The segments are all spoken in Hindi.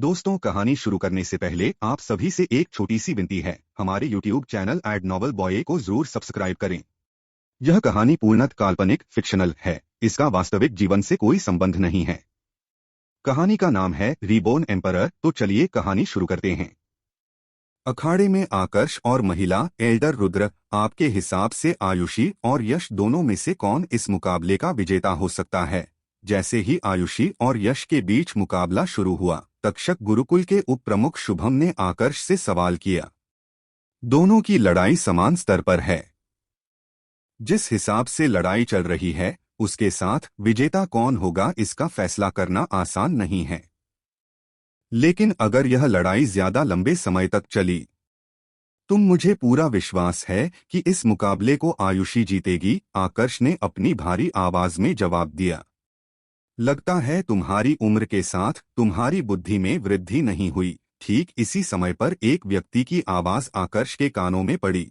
दोस्तों, कहानी शुरू करने से पहले आप सभी से एक छोटी सी विनती है। हमारे YouTube channel ad novel boy को जरूर सब्सक्राइब करें। यह कहानी पूर्णतः काल्पनिक फिक्शनल है। इसका वास्तविक जीवन से कोई संबंध नहीं है। कहानी का नाम है रीबोर्न एम्परर। तो चलिए कहानी शुरू करते हैं। अखाड़े में आकर्ष और महिला एल्डर रुद्र, आपके हिसाब से आयुषी और यश दोनों में से कौन इस मुकाबले का विजेता हो सकता है? जैसे ही आयुषी और यश के बीच मुकाबला शुरू हुआ, तक्षक गुरुकुल के उप प्रमुख शुभम ने आकर्ष से सवाल किया। दोनों की लड़ाई समान स्तर पर है। जिस हिसाब से लड़ाई चल रही है, उसके साथ विजेता कौन होगा इसका फैसला करना आसान नहीं है। लेकिन अगर यह लड़ाई ज्यादा लंबे समय तक चली, मुझे पूरा विश्वास है कि इस मुकाबले को आयुषी जीतेगी। आकर्ष ने अपनी भारी आवाज में जवाब दिया। लगता है तुम्हारी उम्र के साथ तुम्हारी बुद्धि में वृद्धि नहीं हुई। ठीक इसी समय पर एक व्यक्ति की आवाज आकर्ष के कानों में पड़ी।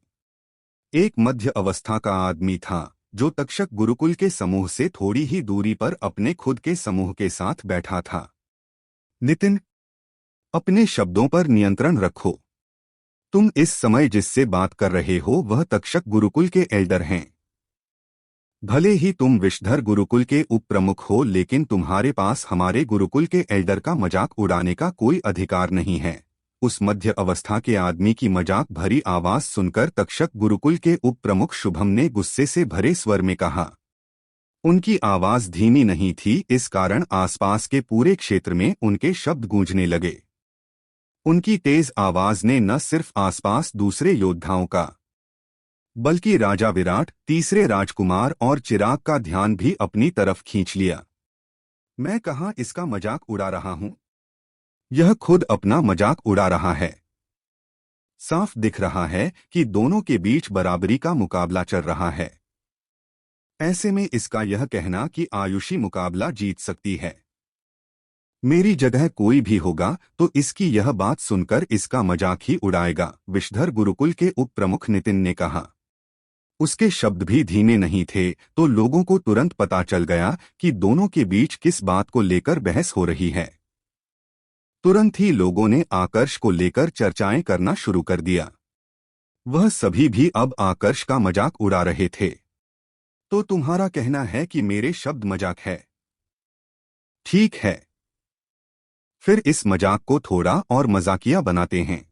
एक मध्य अवस्था का आदमी था, जो तक्षक गुरुकुल के समूह से थोड़ी ही दूरी पर अपने खुद के समूह के साथ बैठा था। नितिन, अपने शब्दों पर नियंत्रण रखो। तुम इस समय जिससे बात कर रहे हो वह तक्षक गुरुकुल के एल्डर हैं। भले ही तुम विषधर गुरुकुल के उप प्रमुख हो, लेकिन तुम्हारे पास हमारे गुरुकुल के एल्डर का मजाक उड़ाने का कोई अधिकार नहीं है। उस मध्य अवस्था के आदमी की मजाक भरी आवाज सुनकर तक्षक गुरुकुल के उप प्रमुख शुभम ने गुस्से से भरे स्वर में कहा। उनकी आवाज धीमी नहीं थी, इस कारण आसपास के पूरे क्षेत्र में उनके शब्द गूंजने लगे। उनकी तेज आवाज ने न सिर्फ आसपास दूसरे योद्धाओं का, बल्कि राजा विराट, तीसरे राजकुमार और चिराग का ध्यान भी अपनी तरफ खींच लिया। मैं कहाँ इसका मजाक उड़ा रहा हूँ? यह खुद अपना मजाक उड़ा रहा है। साफ दिख रहा है कि दोनों के बीच बराबरी का मुकाबला चल रहा है। ऐसे में इसका यह कहना कि आयुषी मुकाबला जीत सकती है, मेरी जगह कोई भी होगा तो इसकी यह बात सुनकर इसका मजाक ही उड़ाएगा। विषधर गुरुकुल के उप प्रमुख नितिन ने कहा। उसके शब्द भी धीमे नहीं थे, तो लोगों को तुरंत पता चल गया कि दोनों के बीच किस बात को लेकर बहस हो रही है। तुरंत ही लोगों ने आकर्ष को लेकर चर्चाएं करना शुरू कर दिया। वह सभी भी अब आकर्ष का मजाक उड़ा रहे थे। तो तुम्हारा कहना है कि मेरे शब्द मजाक है? ठीक है, फिर इस मजाक को थोड़ा और मजाकिया बनाते हैं।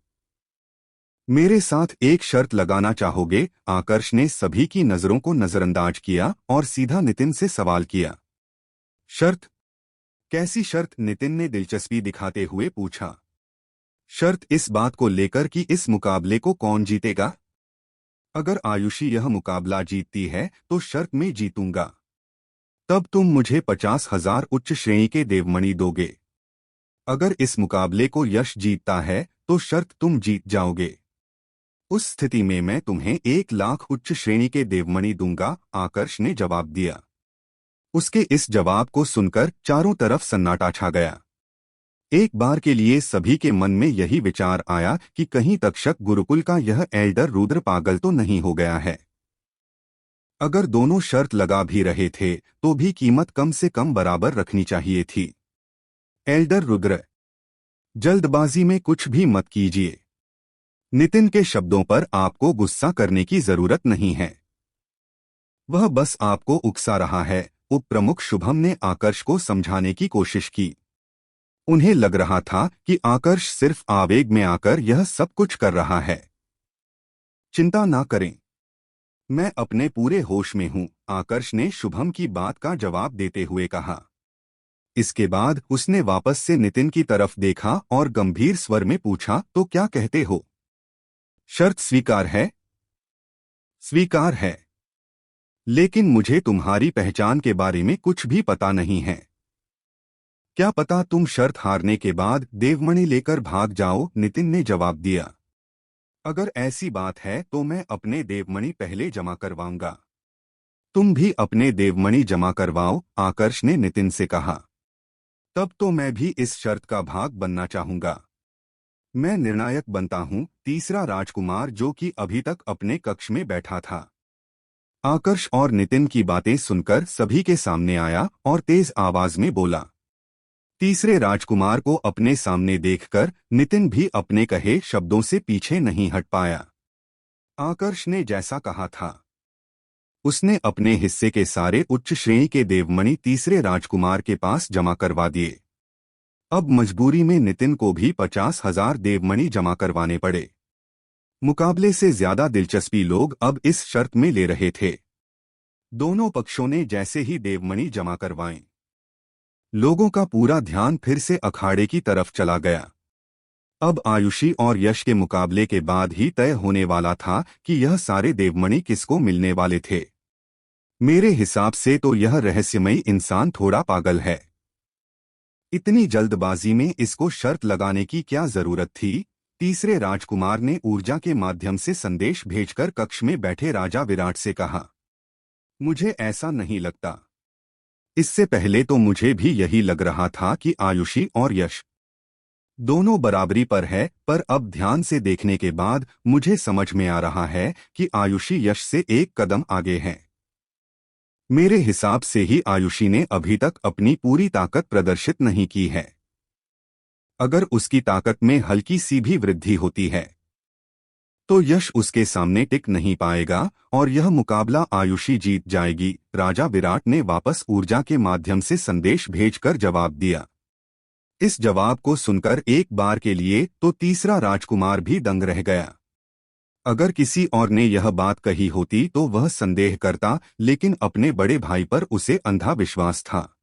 मेरे साथ एक शर्त लगाना चाहोगे? आकर्ष ने सभी की नजरों को नजरअंदाज किया और सीधा नितिन से सवाल किया। शर्त? कैसी शर्त? नितिन ने दिलचस्पी दिखाते हुए पूछा। शर्त इस बात को लेकर कि इस मुकाबले को कौन जीतेगा। अगर आयुषी यह मुकाबला जीतती है तो शर्त में जीतूंगा। तब तुम मुझे 50,000 उच्च श्रेणी के देवमणि दोगे। अगर इस मुकाबले को यश जीतता है तो शर्त तुम जीत जाओगे। उस स्थिति में मैं तुम्हें 1,00,000 उच्च श्रेणी के देवमणि दूंगा। आकर्ष ने जवाब दिया। उसके इस जवाब को सुनकर चारों तरफ सन्नाटा छा गया। एक बार के लिए सभी के मन में यही विचार आया कि कहीं तक्षक गुरुकुल का यह एल्डर रुद्र पागल तो नहीं हो गया है। अगर दोनों शर्त लगा भी रहे थे तो भी कीमत कम से कम बराबर रखनी चाहिए थी। एल्डर रुद्र, जल्दबाजी में कुछ भी मत कीजिए। नितिन के शब्दों पर आपको गुस्सा करने की जरूरत नहीं है। वह बस आपको उकसा रहा है। उप प्रमुख शुभम ने आकर्ष को समझाने की कोशिश की। उन्हें लग रहा था कि आकर्ष सिर्फ आवेग में आकर यह सब कुछ कर रहा है। चिंता ना करें, मैं अपने पूरे होश में हूं, आकर्ष ने शुभम की बात का जवाब देते हुए कहा। इसके बाद उसने वापस से नितिन की तरफ देखा और गंभीर स्वर में पूछा, तो क्या कहते हो? शर्त स्वीकार है? स्वीकार है, लेकिन मुझे तुम्हारी पहचान के बारे में कुछ भी पता नहीं है। क्या पता तुम शर्त हारने के बाद देवमणि लेकर भाग जाओ? नितिन ने जवाब दिया। अगर ऐसी बात है तो मैं अपने देवमणि पहले जमा करवाऊंगा। तुम भी अपने देवमणि जमा करवाओ, आकर्ष ने नितिन से कहा। तब तो मैं भी इस शर्त का भाग बनना चाहूंगा। मैं निर्णायक बनता हूं, तीसरा राजकुमार जो कि अभी तक अपने कक्ष में बैठा था, आकर्ष और नितिन की बातें सुनकर सभी के सामने आया और तेज आवाज में बोला। तीसरे राजकुमार को अपने सामने देखकर नितिन भी अपने कहे शब्दों से पीछे नहीं हट पाया। आकर्ष ने जैसा कहा था, उसने अपने हिस्से के सारे उच्च श्रेणी के देवमणि तीसरे राजकुमार के पास जमा करवा दिए। अब मजबूरी में नितिन को भी 50,000 देवमणि जमा करवाने पड़े। मुकाबले से ज्यादा दिलचस्पी लोग अब इस शर्त में ले रहे थे। दोनों पक्षों ने जैसे ही देवमणि जमा करवाएं, लोगों का पूरा ध्यान फिर से अखाड़े की तरफ चला गया। अब आयुषी और यश के मुकाबले के बाद ही तय होने वाला था कि यह सारे देवमणि किसको मिलने वाले थे। मेरे हिसाब से तो यह रहस्यमयी इंसान थोड़ा पागल है। इतनी जल्दबाजी में इसको शर्त लगाने की क्या जरूरत थी? तीसरे राजकुमार ने ऊर्जा के माध्यम से संदेश भेजकर कक्ष में बैठे राजा विराट से कहा, मुझे ऐसा नहीं लगता। इससे पहले तो मुझे भी यही लग रहा था कि आयुषी और यश दोनों बराबरी पर है, पर अब ध्यान से देखने के बाद मुझे समझ में आ रहा है कि आयुषी यश से एक कदम आगे है। मेरे हिसाब से ही आयुषी ने अभी तक अपनी पूरी ताकत प्रदर्शित नहीं की है। अगर उसकी ताकत में हल्की सी भी वृद्धि होती है तो यश उसके सामने टिक नहीं पाएगा और यह मुकाबला आयुषी जीत जाएगी। राजा विराट ने वापस ऊर्जा के माध्यम से संदेश भेजकर जवाब दिया। इस जवाब को सुनकर एक बार के लिए तो तीसरा राजकुमार भी दंग रह गया। अगर किसी और ने यह बात कही होती तो वह संदेह करता, लेकिन अपने बड़े भाई पर उसे अंधा विश्वास था।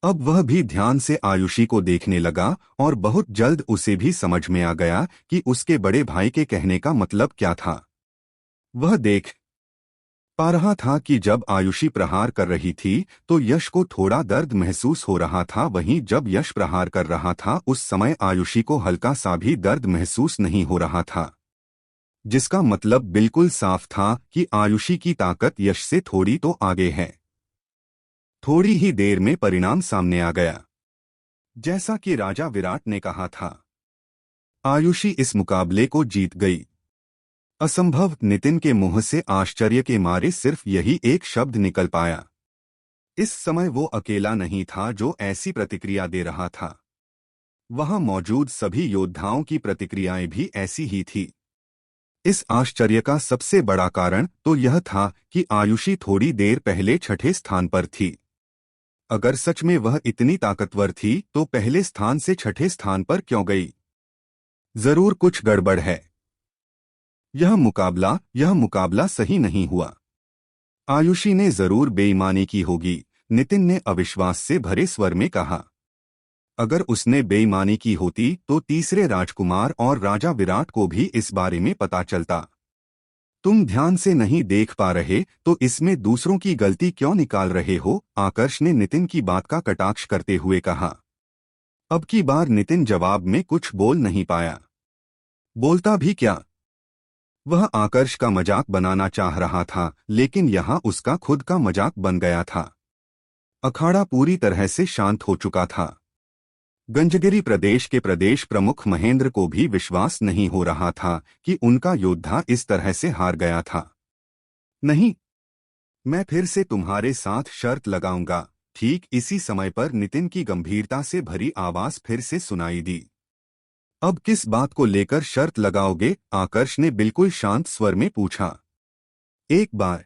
अब वह भी ध्यान से आयुषी को देखने लगा और बहुत जल्द उसे भी समझ में आ गया कि उसके बड़े भाई के कहने का मतलब क्या था। वह देख पा रहा था कि जब आयुषी प्रहार कर रही थी तो यश को थोड़ा दर्द महसूस हो रहा था, वहीं जब यश प्रहार कर रहा था उस समय आयुषी को हल्का सा भी दर्द महसूस नहीं हो रहा था, जिसका मतलब बिल्कुल साफ था कि आयुषी की ताकत यश से थोड़ी तो आगे है। थोड़ी ही देर में परिणाम सामने आ गया। जैसा कि राजा विराट ने कहा था, आयुषी इस मुकाबले को जीत गई। असंभव। नितिन के मुंह से आश्चर्य के मारे सिर्फ यही एक शब्द निकल पाया। इस समय वो अकेला नहीं था जो ऐसी प्रतिक्रिया दे रहा था। वहां मौजूद सभी योद्धाओं की प्रतिक्रियाएं भी ऐसी ही थी। इस आश्चर्य का सबसे बड़ा कारण तो यह था कि आयुषी थोड़ी देर पहले छठे स्थान पर थी। अगर सच में वह इतनी ताकतवर थी तो पहले स्थान से छठे स्थान पर क्यों गई? जरूर कुछ गड़बड़ है। यह मुकाबला सही नहीं हुआ। आयुषी ने जरूर बेईमानी की होगी, नितिन ने अविश्वास से भरे स्वर में कहा। अगर उसने बेईमानी की होती तो तीसरे राजकुमार और राजा विराट को भी इस बारे में पता चलता। तुम ध्यान से नहीं देख पा रहे तो इसमें दूसरों की गलती क्यों निकाल रहे हो? आकर्ष ने नितिन की बात का कटाक्ष करते हुए कहा। अब की बार नितिन जवाब में कुछ बोल नहीं पाया। बोलता भी क्या? वह आकर्ष का मजाक बनाना चाह रहा था, लेकिन यहाँ उसका खुद का मजाक बन गया था। अखाड़ा पूरी तरह से शांत हो चुका था। गंजगिरी प्रदेश के प्रदेश प्रमुख महेंद्र को भी विश्वास नहीं हो रहा था कि उनका योद्धा इस तरह से हार गया था। नहीं, मैं फिर से तुम्हारे साथ शर्त लगाऊंगा। ठीक इसी समय पर नितिन की गंभीरता से भरी आवाज फिर से सुनाई दी। अब किस बात को लेकर शर्त लगाओगे? आकर्ष ने बिल्कुल शांत स्वर में पूछा। एक बार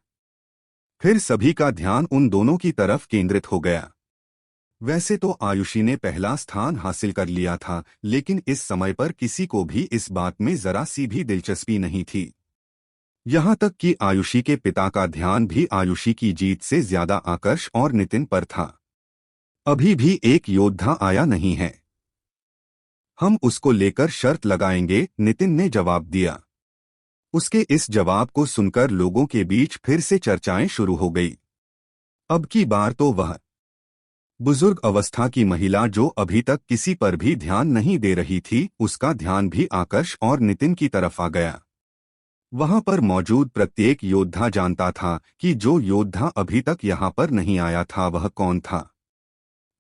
फिर सभी का ध्यान उन दोनों की तरफ केंद्रित हो गया। वैसे तो आयुषी ने पहला स्थान हासिल कर लिया था, लेकिन इस समय पर किसी को भी इस बात में जरा सी भी दिलचस्पी नहीं थी। यहाँ तक कि आयुषी के पिता का ध्यान भी आयुषी की जीत से ज्यादा आकर्ष और नितिन पर था। अभी भी एक योद्धा आया नहीं है। हम उसको लेकर शर्त लगाएंगे, नितिन ने जवाब दिया। उसके इस जवाब को सुनकर लोगों के बीच फिर से चर्चाएं शुरू हो गई। अब की बार तो वह बुजुर्ग अवस्था की महिला जो अभी तक किसी पर भी ध्यान नहीं दे रही थी, उसका ध्यान भी आकर्ष और नितिन की तरफ आ गया। वहां पर मौजूद प्रत्येक योद्धा जानता था कि जो योद्धा अभी तक यहां पर नहीं आया था वह कौन था।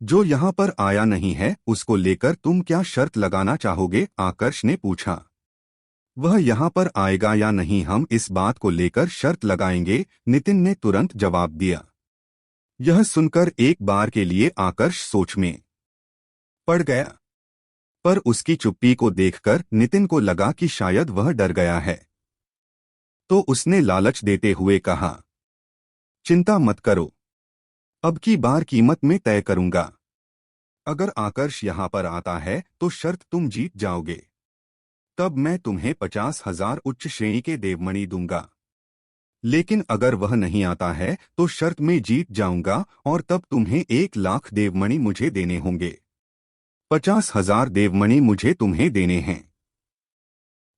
जो यहां पर आया नहीं है उसको लेकर तुम क्या शर्त लगाना चाहोगे? आकर्ष ने पूछा। वह यहां पर आएगा या नहीं, हम इस बात को लेकर शर्त लगाएंगे, नितिन ने तुरंत जवाब दिया। यह सुनकर एक बार के लिए आकर्ष सोच में पड़ गया। पर उसकी चुप्पी को देखकर नितिन को लगा कि शायद वह डर गया है, तो उसने लालच देते हुए कहा, चिंता मत करो, अब की बार कीमत में तय करूंगा। अगर आकर्ष यहाँ पर आता है तो शर्त तुम जीत जाओगे, तब मैं तुम्हें 50,000 उच्च श्रेणी के देवमणि दूंगा। लेकिन अगर वह नहीं आता है तो शर्त में जीत जाऊंगा और तब तुम्हें 1,00,000 देवमणि मुझे देने होंगे। 50,000 देवमणि मुझे तुम्हें देने हैं।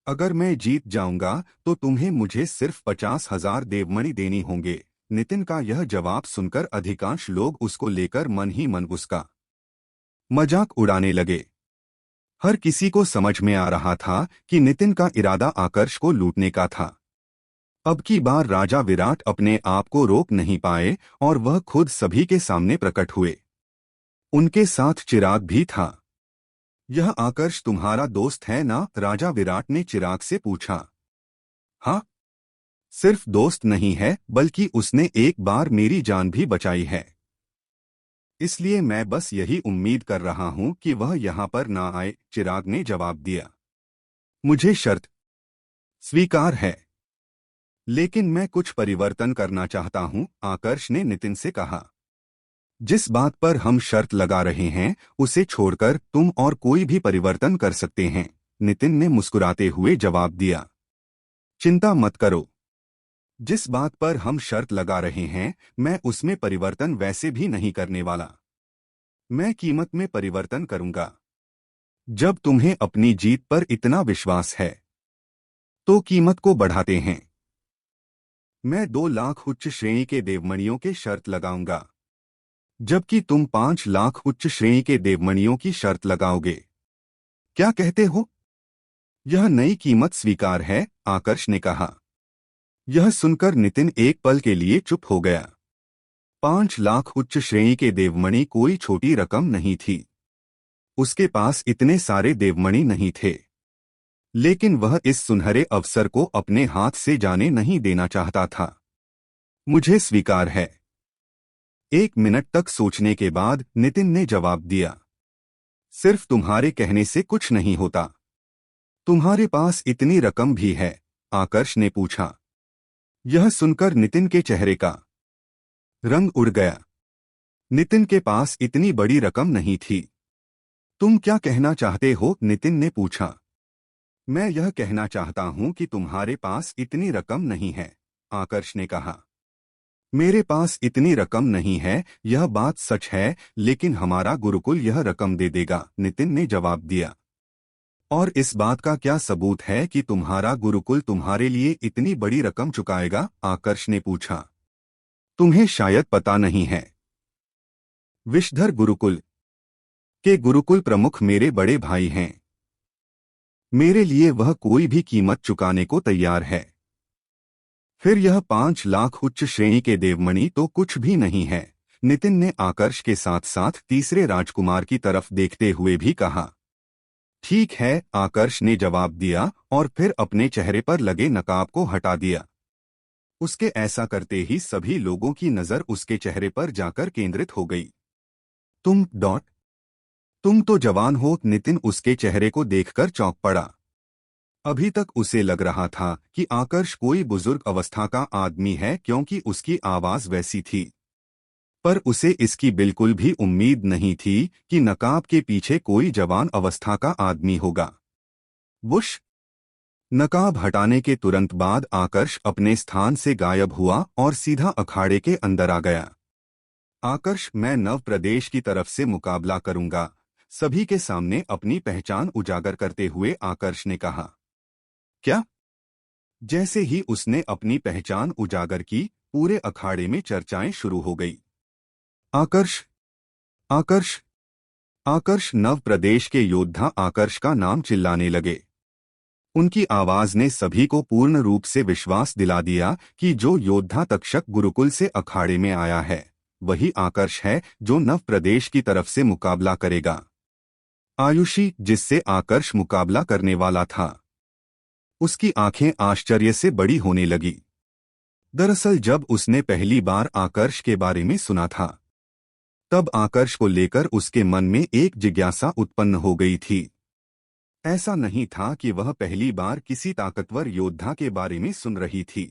अगर मैं जीत जाऊंगा तो तुम्हें मुझे सिर्फ 50,000 देवमणि देनी होंगे। नितिन का यह जवाब सुनकर अधिकांश लोग उसको लेकर मन ही मन उसका मजाक उड़ाने लगे। हर किसी को समझ में आ रहा था कि नितिन का इरादा आकर्ष को लूटने का था। अब की बार राजा विराट अपने आप को रोक नहीं पाए और वह खुद सभी के सामने प्रकट हुए। उनके साथ चिराग भी था। यह आकर्ष तुम्हारा दोस्त है ना? राजा विराट ने चिराग से पूछा। हाँ, सिर्फ दोस्त नहीं है बल्कि उसने एक बार मेरी जान भी बचाई है। इसलिए मैं बस यही उम्मीद कर रहा हूं कि वह यहां पर ना आए, चिराग ने जवाब दिया। मुझे शर्त स्वीकार है, लेकिन मैं कुछ परिवर्तन करना चाहता हूं, आकर्ष ने नितिन से कहा। जिस बात पर हम शर्त लगा रहे हैं उसे छोड़कर तुम और कोई भी परिवर्तन कर सकते हैं, नितिन ने मुस्कुराते हुए जवाब दिया। चिंता मत करो, जिस बात पर हम शर्त लगा रहे हैं मैं उसमें परिवर्तन वैसे भी नहीं करने वाला। मैं कीमत में परिवर्तन करूंगा। जब तुम्हें अपनी जीत पर इतना विश्वास है तो कीमत को बढ़ाते हैं। मैं 2,00,000 उच्च श्रेणी के देवमणियों के शर्त लगाऊंगा, जबकि तुम 5,00,000 उच्च श्रेणी के देवमणियों की शर्त लगाओगे। क्या कहते हो? यह नई कीमत स्वीकार है, आकर्ष ने कहा। यह सुनकर नितिन एक पल के लिए चुप हो गया। 5,00,000 उच्च श्रेणी के देवमणि कोई छोटी रकम नहीं थी। उसके पास इतने सारे देवमणि नहीं थे, लेकिन वह इस सुनहरे अवसर को अपने हाथ से जाने नहीं देना चाहता था। मुझे स्वीकार है। 1 मिनट तक सोचने के बाद नितिन ने जवाब दिया। सिर्फ तुम्हारे कहने से कुछ नहीं होता। तुम्हारे पास इतनी रकम भी है? आकर्ष ने पूछा। यह सुनकर नितिन के चेहरे का रंग उड़ गया। नितिन के पास इतनी बड़ी रकम नहीं थी। तुम क्या कहना चाहते हो? नितिन ने पूछा। मैं यह कहना चाहता हूं कि तुम्हारे पास इतनी रकम नहीं है, आकर्ष ने कहा। मेरे पास इतनी रकम नहीं है, यह बात सच है, लेकिन हमारा गुरुकुल यह रकम दे देगा, नितिन ने जवाब दिया। और इस बात का क्या सबूत है कि तुम्हारा गुरुकुल तुम्हारे लिए इतनी बड़ी रकम चुकाएगा? आकर्ष ने पूछा। तुम्हें शायद पता नहीं है, विषधर गुरुकुल के गुरुकुल प्रमुख मेरे बड़े भाई हैं। मेरे लिए वह कोई भी कीमत चुकाने को तैयार है। फिर यह 5,00,000 उच्च श्रेणी के देवमणि तो कुछ भी नहीं है, नितिन ने आकर्ष के साथ साथ तीसरे राजकुमार की तरफ देखते हुए भी कहा। ठीक है, आकर्ष ने जवाब दिया और फिर अपने चेहरे पर लगे नकाब को हटा दिया। उसके ऐसा करते ही सभी लोगों की नजर उसके चेहरे पर जाकर केंद्रित हो गई। तुम तो जवान हो, नितिन उसके चेहरे को देखकर चौंक पड़ा। अभी तक उसे लग रहा था कि आकर्ष कोई बुजुर्ग अवस्था का आदमी है क्योंकि उसकी आवाज वैसी थी, पर उसे इसकी बिल्कुल भी उम्मीद नहीं थी कि नकाब के पीछे कोई जवान अवस्था का आदमी होगा। वुश! नकाब हटाने के तुरंत बाद आकर्ष अपने स्थान से गायब हुआ और सीधा अखाड़े के अंदर आ गया। आकर्ष, मैं नव प्रदेश की तरफ से मुकाबला करूंगा, सभी के सामने अपनी पहचान उजागर करते हुए आकर्ष ने कहा। क्या? जैसे ही उसने अपनी पहचान उजागर की, पूरे अखाड़े में चर्चाएं शुरू हो गई। आकर्ष, आकर्ष, आकर्ष! नव प्रदेश के योद्धा आकर्ष का नाम चिल्लाने लगे। उनकी आवाज ने सभी को पूर्ण रूप से विश्वास दिला दिया कि जो योद्धा तक्षक गुरुकुल से अखाड़े में आया है वही आकर्ष है जो नव प्रदेश की तरफ से मुकाबला करेगा। आयुषी, जिससे आकर्ष मुकाबला करने वाला था, उसकी आंखें आश्चर्य से बड़ी होने लगी। दरअसल जब उसने पहली बार आकर्ष के बारे में सुना था तब आकर्ष को लेकर उसके मन में एक जिज्ञासा उत्पन्न हो गई थी। ऐसा नहीं था कि वह पहली बार किसी ताकतवर योद्धा के बारे में सुन रही थी।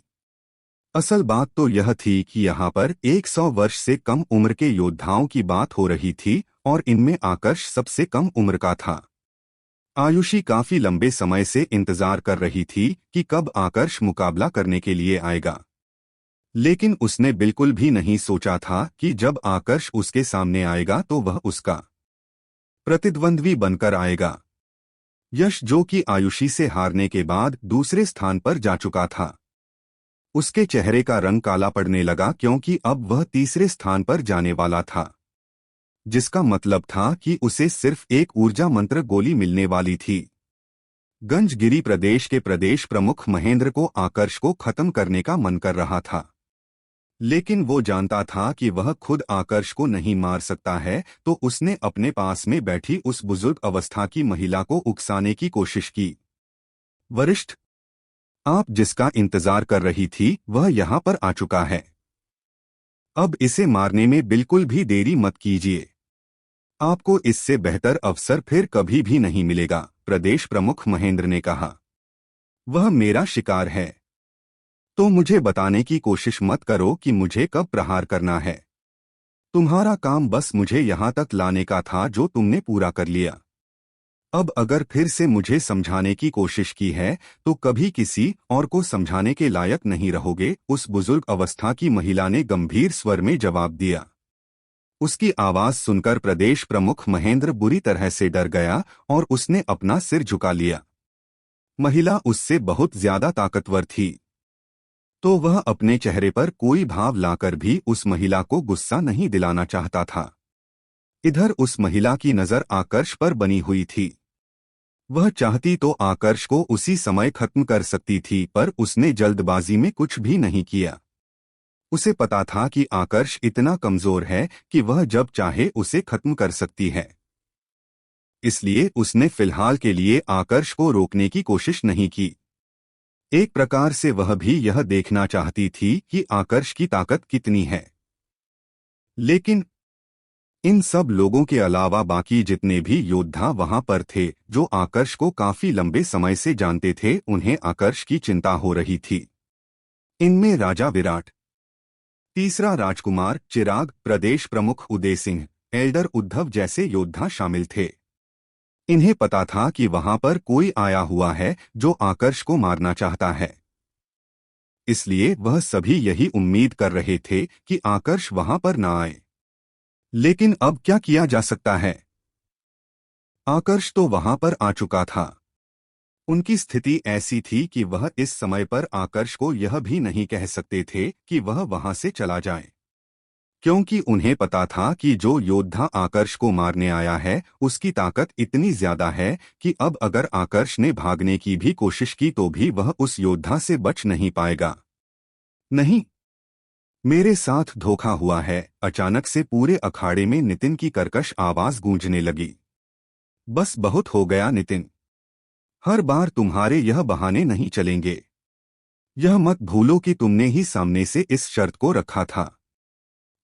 असल बात तो यह थी कि यहाँ पर 100 वर्ष से कम उम्र के योद्धाओं की बात हो रही थी और इनमें आकर्ष सबसे कम उम्र का था। आयुषी काफी लंबे समय से इंतजार कर रही थी कि कब आकर्ष मुकाबला करने के लिए आएगा, लेकिन उसने बिल्कुल भी नहीं सोचा था कि जब आकर्ष उसके सामने आएगा तो वह उसका प्रतिद्वंद्वी बनकर आएगा। यश, जो कि आयुषी से हारने के बाद दूसरे स्थान पर जा चुका था, उसके चेहरे का रंग काला पड़ने लगा क्योंकि अब वह तीसरे स्थान पर जाने वाला था, जिसका मतलब था कि उसे सिर्फ एक ऊर्जा मंत्र गोली मिलने वाली थी। गंजगिरी प्रदेश के प्रदेश प्रमुख महेंद्र को आकर्ष को खत्म करने का मन कर रहा था, लेकिन वो जानता था कि वह खुद आकर्ष को नहीं मार सकता है, तो उसने अपने पास में बैठी उस बुजुर्ग अवस्था की महिला को उकसाने की कोशिश की। वरिष्ठ, आप जिसका इंतजार कर रही थी वह यहाँ पर आ चुका है। अब इसे मारने में बिल्कुल भी देरी मत कीजिए। आपको इससे बेहतर अवसर फिर कभी भी नहीं मिलेगा, प्रदेश प्रमुख महेंद्र ने कहा। वह मेरा शिकार है, तो मुझे बताने की कोशिश मत करो कि मुझे कब प्रहार करना है। तुम्हारा काम बस मुझे यहाँ तक लाने का था, जो तुमने पूरा कर लिया। अब अगर फिर से मुझे समझाने की कोशिश की है तो कभी किसी और को समझाने के लायक नहीं रहोगे, उस बुजुर्ग अवस्था की महिला ने गंभीर स्वर में जवाब दिया। उसकी आवाज सुनकर प्रदेश प्रमुख महेंद्र बुरी तरह से डर गया और उसने अपना सिर झुका लिया। महिला उससे बहुत ज्यादा ताकतवर थी, तो वह अपने चेहरे पर कोई भाव लाकर भी उस महिला को गुस्सा नहीं दिलाना चाहता था। इधर उस महिला की नजर आकर्ष पर बनी हुई थी। वह चाहती तो आकर्ष को उसी समय खत्म कर सकती थी, पर उसने जल्दबाजी में कुछ भी नहीं किया। उसे पता था कि आकर्ष इतना कमजोर है कि वह जब चाहे उसे खत्म कर सकती है, इसलिए उसने फिलहाल के लिए आकर्ष को रोकने की कोशिश नहीं की। एक प्रकार से वह भी यह देखना चाहती थी कि आकर्ष की ताकत कितनी है। लेकिन इन सब लोगों के अलावा बाकी जितने भी योद्धा वहां पर थे, जो आकर्ष को काफी लंबे समय से जानते थे, उन्हें आकर्ष की चिंता हो रही थी। इनमें राजा विराट, तीसरा राजकुमार चिराग, प्रदेश प्रमुख उदय सिंह, एल्डर उद्धव जैसे योद्धा शामिल थे। इन्हें पता था कि वहां पर कोई आया हुआ है जो आकर्ष को मारना चाहता है, इसलिए वह सभी यही उम्मीद कर रहे थे कि आकर्ष वहां पर न आए। लेकिन अब क्या किया जा सकता है? आकर्ष तो वहां पर आ चुका था। उनकी स्थिति ऐसी थी कि वह इस समय पर आकर्ष को यह भी नहीं कह सकते थे कि वह वहां से चला जाए, क्योंकि उन्हें पता था कि जो योद्धा आकर्ष को मारने आया है उसकी ताकत इतनी ज्यादा है कि अब अगर आकर्ष ने भागने की भी कोशिश की तो भी वह उस योद्धा से बच नहीं पाएगा। नहीं, मेरे साथ धोखा हुआ है। अचानक से पूरे अखाड़े में नितिन की कर्कश आवाज गूंजने लगी। बस बहुत हो गया नितिन, हर बार तुम्हारे यह बहाने नहीं चलेंगे। यह मत भूलो कि तुमने ही सामने से इस शर्त को रखा था।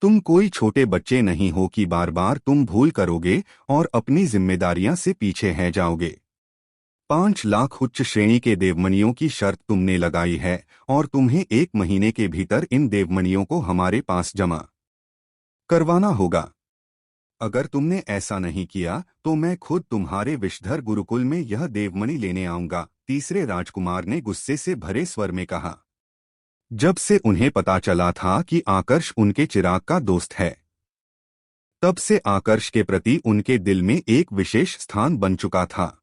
तुम कोई छोटे बच्चे नहीं हो कि बार बार तुम भूल करोगे और अपनी जिम्मेदारियां से पीछे है जाओगे। 5 लाख उच्च श्रेणी के देवमणियों की शर्त तुमने लगाई है और तुम्हें 1 महीने के भीतर इन देवमणियों को हमारे पास जमा करवाना होगा। अगर तुमने ऐसा नहीं किया तो मैं खुद तुम्हारे विषधर गुरुकुल में यह देवमणि लेने आऊंगा, तीसरे राजकुमार ने गुस्से से भरे स्वर में कहा। जब से उन्हें पता चला था कि आकर्ष उनके चिराग का दोस्त है, तब से आकर्ष के प्रति उनके दिल में एक विशेष स्थान बन चुका था।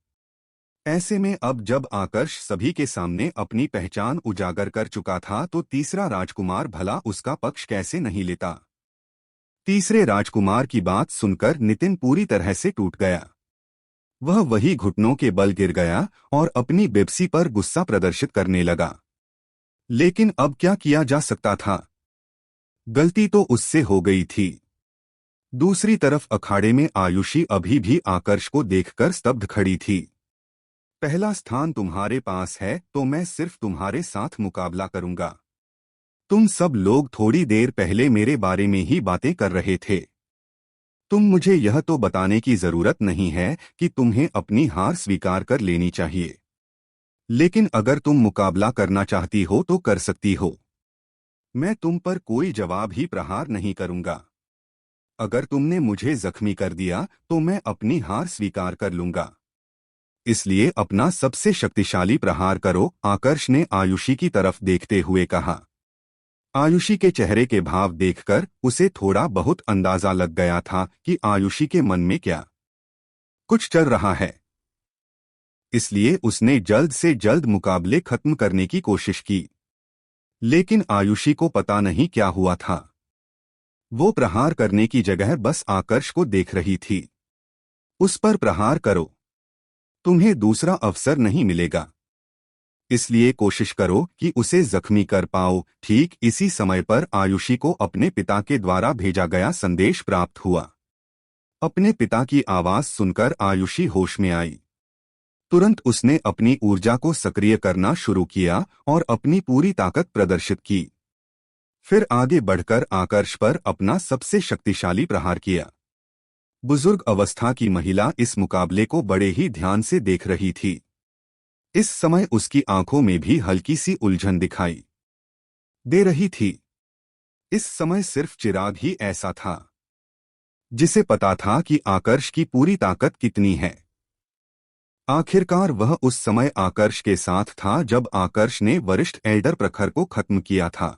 ऐसे में अब जब आकर्ष सभी के सामने अपनी पहचान उजागर कर चुका था तो तीसरा राजकुमार भला उसका पक्ष कैसे नहीं लेता। तीसरे राजकुमार की बात सुनकर नितिन पूरी तरह से टूट गया। वह वही घुटनों के बल गिर गया और अपनी बेबसी पर गुस्सा प्रदर्शित करने लगा। लेकिन अब क्या किया जा सकता था? गलती तो उससे हो गई थी। दूसरी तरफ अखाड़े में आयुषी अभी भी आकर्ष को देखकर स्तब्ध खड़ी थी। पहला स्थान तुम्हारे पास है तो मैं सिर्फ तुम्हारे साथ मुकाबला करूंगा। तुम सब लोग थोड़ी देर पहले मेरे बारे में ही बातें कर रहे थे। तुम मुझे यह तो बताने की जरूरत नहीं है कि तुम्हें अपनी हार स्वीकार कर लेनी चाहिए, लेकिन अगर तुम मुकाबला करना चाहती हो तो कर सकती हो। मैं तुम पर कोई जवाब ही प्रहार नहीं करूंगा। अगर तुमने मुझे जख्मी कर दिया तो मैं अपनी हार स्वीकार कर लूंगा। इसलिए अपना सबसे शक्तिशाली प्रहार करो, आकर्ष ने आयुषी की तरफ देखते हुए कहा। आयुषी के चेहरे के भाव देखकर उसे थोड़ा बहुत अंदाजा लग गया था कि आयुषी के मन में क्या कुछ चल रहा है। इसलिए उसने जल्द से जल्द मुकाबले खत्म करने की कोशिश की। लेकिन आयुषी को पता नहीं क्या हुआ था। वो प्रहार करने की जगह बस आकर्ष को देख रही थी। उस पर प्रहार करो, तुम्हें दूसरा अवसर नहीं मिलेगा, इसलिए कोशिश करो कि उसे जख्मी कर पाओ। ठीक इसी समय पर आयुषी को अपने पिता के द्वारा भेजा गया संदेश प्राप्त हुआ। अपने पिता की आवाज सुनकर आयुषी होश में आई। तुरंत उसने अपनी ऊर्जा को सक्रिय करना शुरू किया और अपनी पूरी ताकत प्रदर्शित की। फिर आगे बढ़कर आकर्ष पर अपना सबसे शक्तिशाली प्रहार किया। बुजुर्ग अवस्था की महिला इस मुकाबले को बड़े ही ध्यान से देख रही थी। इस समय उसकी आंखों में भी हल्की सी उलझन दिखाई दे रही थी। इस समय सिर्फ चिराग ही ऐसा था जिसे पता था कि आकर्ष की पूरी ताकत कितनी है। आखिरकार वह उस समय आकर्ष के साथ था जब आकर्ष ने वरिष्ठ एल्डर प्रखर को खत्म किया था।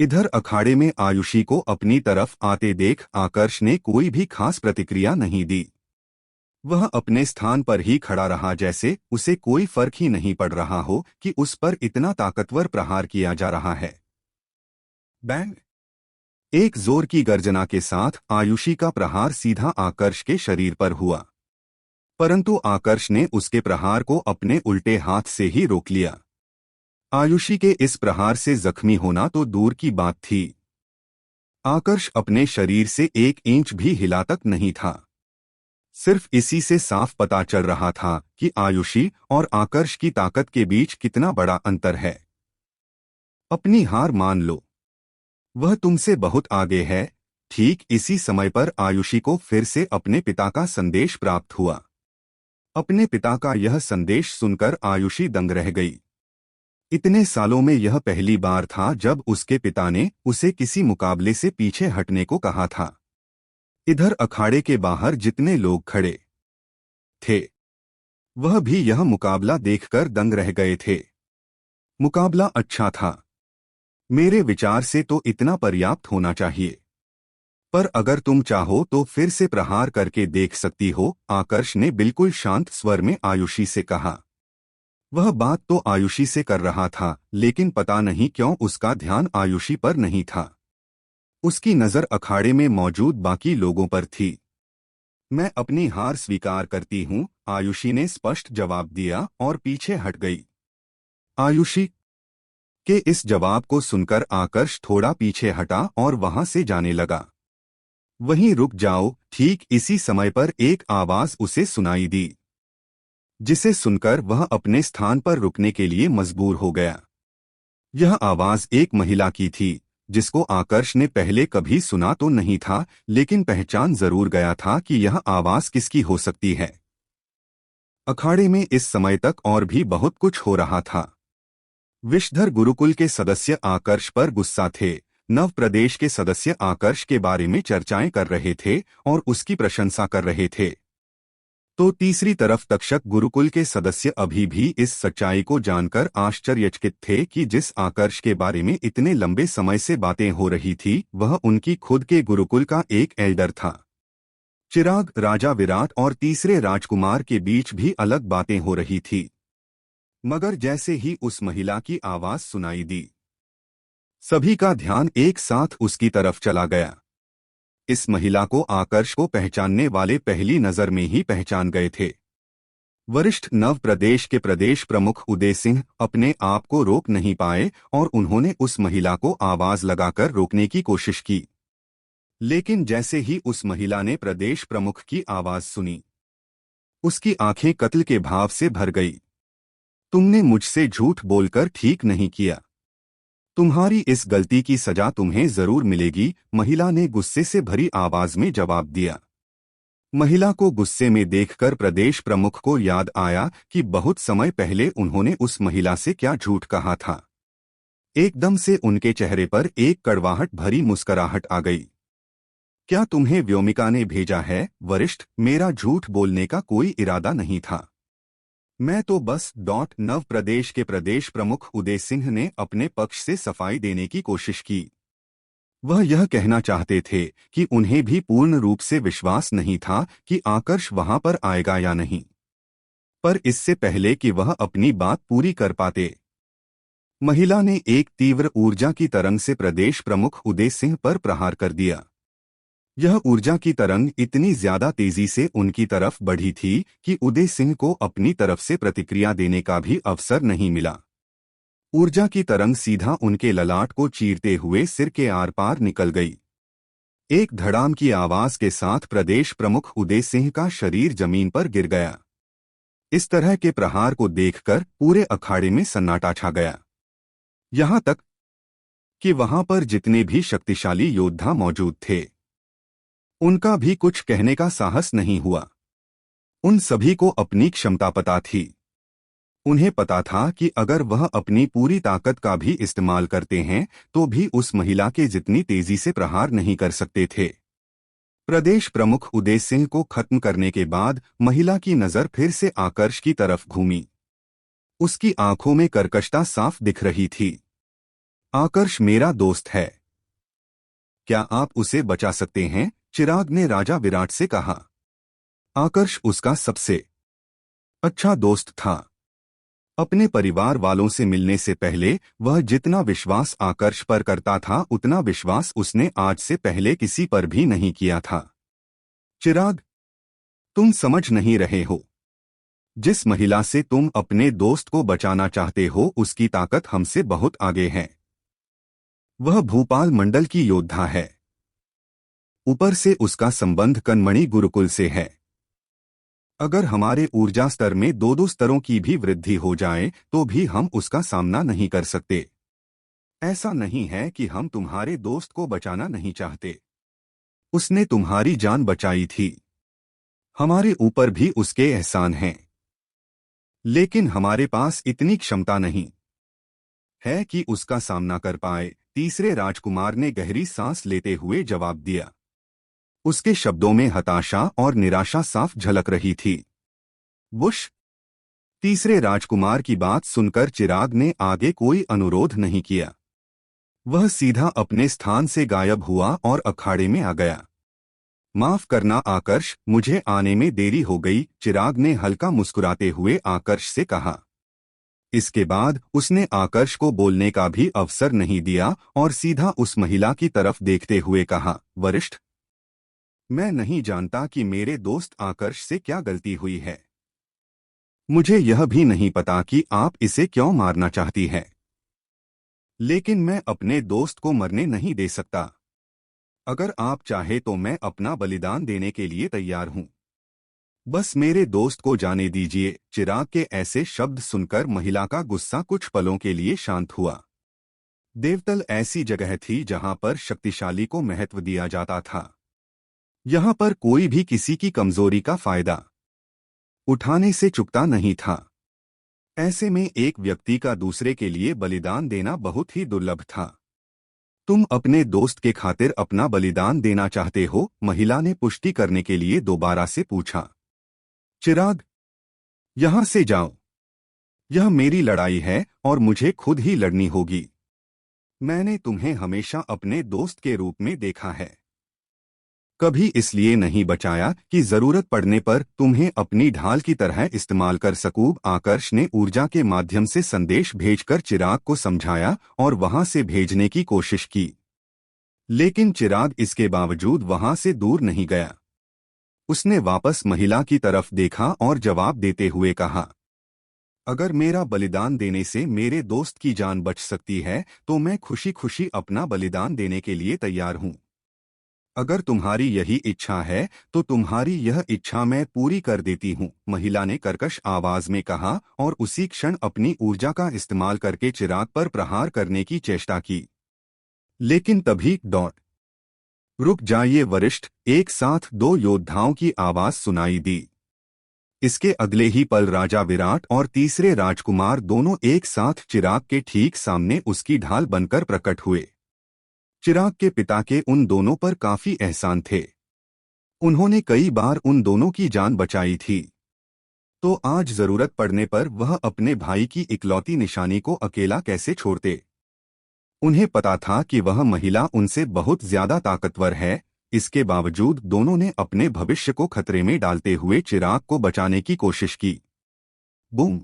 इधर अखाड़े में आयुषी को अपनी तरफ आते देख आकर्ष ने कोई भी खास प्रतिक्रिया नहीं दी। वह अपने स्थान पर ही खड़ा रहा, जैसे उसे कोई फर्क ही नहीं पड़ रहा हो कि उस पर इतना ताकतवर प्रहार किया जा रहा है। बैंग! एक जोर की गर्जना के साथ आयुषी का प्रहार सीधा आकर्ष के शरीर पर हुआ, परंतु आकर्ष ने उसके प्रहार को अपने उल्टे हाथ से ही रोक लिया। आयुषी के इस प्रहार से जख्मी होना तो दूर की बात थी, आकर्ष अपने शरीर से 1 इंच भी हिला तक नहीं था। सिर्फ इसी से साफ पता चल रहा था कि आयुषी और आकर्ष की ताकत के बीच कितना बड़ा अंतर है। अपनी हार मान लो, वह तुमसे बहुत आगे है। ठीक इसी समय पर आयुषी को फिर से अपने पिता का संदेश प्राप्त हुआ। अपने पिता का यह संदेश सुनकर आयुषी दंग रह गई। इतने सालों में यह पहली बार था जब उसके पिता ने उसे किसी मुकाबले से पीछे हटने को कहा था। इधर अखाड़े के बाहर जितने लोग खड़े थे वह भी यह मुकाबला देखकर दंग रह गए थे। मुकाबला अच्छा था, मेरे विचार से तो इतना पर्याप्त होना चाहिए, पर अगर तुम चाहो तो फिर से प्रहार करके देख सकती हो, आकर्ष ने बिल्कुल शांत स्वर में आयुषी से कहा। वह बात तो आयुषी से कर रहा था, लेकिन पता नहीं क्यों उसका ध्यान आयुषी पर नहीं था। उसकी नजर अखाड़े में मौजूद बाकी लोगों पर थी। मैं अपनी हार स्वीकार करती हूँ, आयुषी ने स्पष्ट जवाब दिया और पीछे हट गई। आयुषी के इस जवाब को सुनकर आकर्ष थोड़ा पीछे हटा और वहां से जाने लगा। वहीं रुक जाओ! ठीक इसी समय पर एक आवाज उसे सुनाई दी, जिसे सुनकर वह अपने स्थान पर रुकने के लिए मजबूर हो गया। यह आवाज एक महिला की थी, जिसको आकर्ष ने पहले कभी सुना तो नहीं था, लेकिन पहचान जरूर गया था कि यह आवाज किसकी हो सकती है। अखाड़े में इस समय तक और भी बहुत कुछ हो रहा था। विषधर गुरुकुल के सदस्य आकर्ष पर गुस्सा थे। नव प्रदेश के सदस्य आकर्ष के बारे में चर्चाएं कर रहे थे और उसकी प्रशंसा कर रहे थे। तो तीसरी तरफ तक्षक गुरुकुल के सदस्य अभी भी इस सच्चाई को जानकर आश्चर्यचकित थे कि जिस आकर्ष के बारे में इतने लंबे समय से बातें हो रही थी वह उनकी खुद के गुरुकुल का एक एल्डर था। चिराग, राजा विराट और तीसरे राजकुमार के बीच भी अलग बातें हो रही थी, मगर जैसे ही उस महिला की आवाज सुनाई दी, सभी का ध्यान एक साथ उसकी तरफ चला गया। इस महिला को आकर्ष को पहचानने वाले पहली नजर में ही पहचान गए थे। वरिष्ठ नव प्रदेश के प्रदेश प्रमुख उदय सिंह अपने आप को रोक नहीं पाए और उन्होंने उस महिला को आवाज लगाकर रोकने की कोशिश की। लेकिन जैसे ही उस महिला ने प्रदेश प्रमुख की आवाज सुनी, उसकी आंखें कत्ल के भाव से भर गई। तुमने मुझसे झूठ बोलकर ठीक नहीं किया। तुम्हारी इस गलती की सजा तुम्हें जरूर मिलेगी, महिला ने गुस्से से भरी आवाज में जवाब दिया। महिला को गुस्से में देखकर प्रदेश प्रमुख को याद आया कि बहुत समय पहले उन्होंने उस महिला से क्या झूठ कहा था। एकदम से उनके चेहरे पर एक कड़वाहट भरी मुस्कुराहट आ गई। क्या तुम्हें व्योमिका ने भेजा है वरिष्ठ? मेरा झूठ बोलने का कोई इरादा नहीं था। मैं तो बस नव प्रदेश के प्रदेश प्रमुख उदय सिंह ने अपने पक्ष से सफाई देने की कोशिश की। वह यह कहना चाहते थे कि उन्हें भी पूर्ण रूप से विश्वास नहीं था कि आकर्ष वहां पर आएगा या नहीं, पर इससे पहले कि वह अपनी बात पूरी कर पाते, महिला ने एक तीव्र ऊर्जा की तरंग से प्रदेश प्रमुख उदय सिंह पर प्रहार कर दिया। यह ऊर्जा की तरंग इतनी ज्यादा तेजी से उनकी तरफ बढ़ी थी कि उदय सिंह को अपनी तरफ से प्रतिक्रिया देने का भी अवसर नहीं मिला। ऊर्जा की तरंग सीधा उनके ललाट को चीरते हुए सिर के आर पार निकल गई। एक धड़ाम की आवाज के साथ प्रदेश प्रमुख उदय सिंह का शरीर जमीन पर गिर गया। इस तरह के प्रहार को देखकर पूरे अखाड़े में सन्नाटा छा गया। यहां तक कि वहां पर जितने भी शक्तिशाली योद्धा मौजूद थे, उनका भी कुछ कहने का साहस नहीं हुआ। उन सभी को अपनी क्षमता पता थी। उन्हें पता था कि अगर वह अपनी पूरी ताकत का भी इस्तेमाल करते हैं तो भी उस महिला के जितनी तेजी से प्रहार नहीं कर सकते थे। प्रदेश प्रमुख उदय सिंह को खत्म करने के बाद महिला की नजर फिर से आकर्ष की तरफ घूमी। उसकी आंखों में कर्कशता साफ दिख रही थी। आकर्ष मेरा दोस्त है, क्या आप उसे बचा सकते हैं? चिराग ने राजा विराट से कहा। आकर्ष उसका सबसे अच्छा दोस्त था। अपने परिवार वालों से मिलने से पहले वह जितना विश्वास आकर्ष पर करता था उतना विश्वास उसने आज से पहले किसी पर भी नहीं किया था। चिराग, तुम समझ नहीं रहे हो। जिस महिला से तुम अपने दोस्त को बचाना चाहते हो उसकी ताकत हमसे बहुत आगे है। वह भूपाल मंडल की योद्धा है। ऊपर से उसका संबंध कनमणि गुरुकुल से है। अगर हमारे ऊर्जा स्तर में दो स्तरों की भी वृद्धि हो जाए तो भी हम उसका सामना नहीं कर सकते। ऐसा नहीं है कि हम तुम्हारे दोस्त को बचाना नहीं चाहते। उसने तुम्हारी जान बचाई थी। हमारे ऊपर भी उसके एहसान हैं। लेकिन हमारे पास इतनी क्षमता नहीं है कि उसका सामना कर पाए। तीसरे राजकुमार ने गहरी सांस लेते हुए जवाब दिया। उसके शब्दों में हताशा और निराशा साफ झलक रही थी। बुश! तीसरे राजकुमार की बात सुनकर चिराग ने आगे कोई अनुरोध नहीं किया। वह सीधा अपने स्थान से गायब हुआ और अखाड़े में आ गया। माफ करना आकर्ष, मुझे आने में देरी हो गई, चिराग ने हल्का मुस्कुराते हुए आकर्ष से कहा। इसके बाद उसने आकर्ष को बोलने का भी अवसर नहीं दिया और सीधा उस महिला की तरफ देखते हुए कहा, वरिष्ठ, मैं नहीं जानता कि मेरे दोस्त आकर्ष से क्या गलती हुई है। मुझे यह भी नहीं पता कि आप इसे क्यों मारना चाहती है, लेकिन मैं अपने दोस्त को मरने नहीं दे सकता। अगर आप चाहे तो मैं अपना बलिदान देने के लिए तैयार हूं। बस मेरे दोस्त को जाने दीजिए। चिराग के ऐसे शब्द सुनकर महिला का गुस्सा कुछ पलों के लिए शांत हुआ। देवतल ऐसी जगह थी जहां पर शक्तिशाली को महत्व दिया जाता था। यहां पर कोई भी किसी की कमजोरी का फायदा उठाने से चूकता नहीं था। ऐसे में एक व्यक्ति का दूसरे के लिए बलिदान देना बहुत ही दुर्लभ था। तुम अपने दोस्त के खातिर अपना बलिदान देना चाहते हो? महिला ने पुष्टि करने के लिए दोबारा से पूछा। चिराग, यहां से जाओ। यह मेरी लड़ाई है और मुझे खुद ही लड़नी होगी। मैंने तुम्हें हमेशा अपने दोस्त के रूप में देखा है, कभी इसलिए नहीं बचाया कि जरूरत पड़ने पर तुम्हें अपनी ढाल की तरह इस्तेमाल कर सकूं। आकर्ष ने ऊर्जा के माध्यम से संदेश भेजकर चिराग को समझाया और वहां से भेजने की कोशिश की, लेकिन चिराग इसके बावजूद वहां से दूर नहीं गया। उसने वापस महिला की तरफ देखा और जवाब देते हुए कहा, अगर मेरा बलिदान देने से मेरे दोस्त की जान बच सकती है तो मैं खुशी खुशी अपना बलिदान देने के लिए तैयार हूं। अगर तुम्हारी यही इच्छा है तो तुम्हारी यह इच्छा मैं पूरी कर देती हूँ, महिला ने कर्कश आवाज में कहा और उसी क्षण अपनी ऊर्जा का इस्तेमाल करके चिराग पर प्रहार करने की चेष्टा की। लेकिन तभी डॉट रुक जाइए वरिष्ठ, एक साथ दो योद्धाओं की आवाज सुनाई दी। इसके अगले ही पल राजा विराट और तीसरे राजकुमार दोनों एक साथ चिराग के ठीक सामने उसकी ढाल बनकर प्रकट हुए। चिराग के पिता के उन दोनों पर काफी एहसान थे। उन्होंने कई बार उन दोनों की जान बचाई थी, तो आज जरूरत पड़ने पर वह अपने भाई की इकलौती निशानी को अकेला कैसे छोड़ते। उन्हें पता था कि वह महिला उनसे बहुत ज्यादा ताकतवर है, इसके बावजूद दोनों ने अपने भविष्य को खतरे में डालते हुए चिराग को बचाने की कोशिश की। बूम!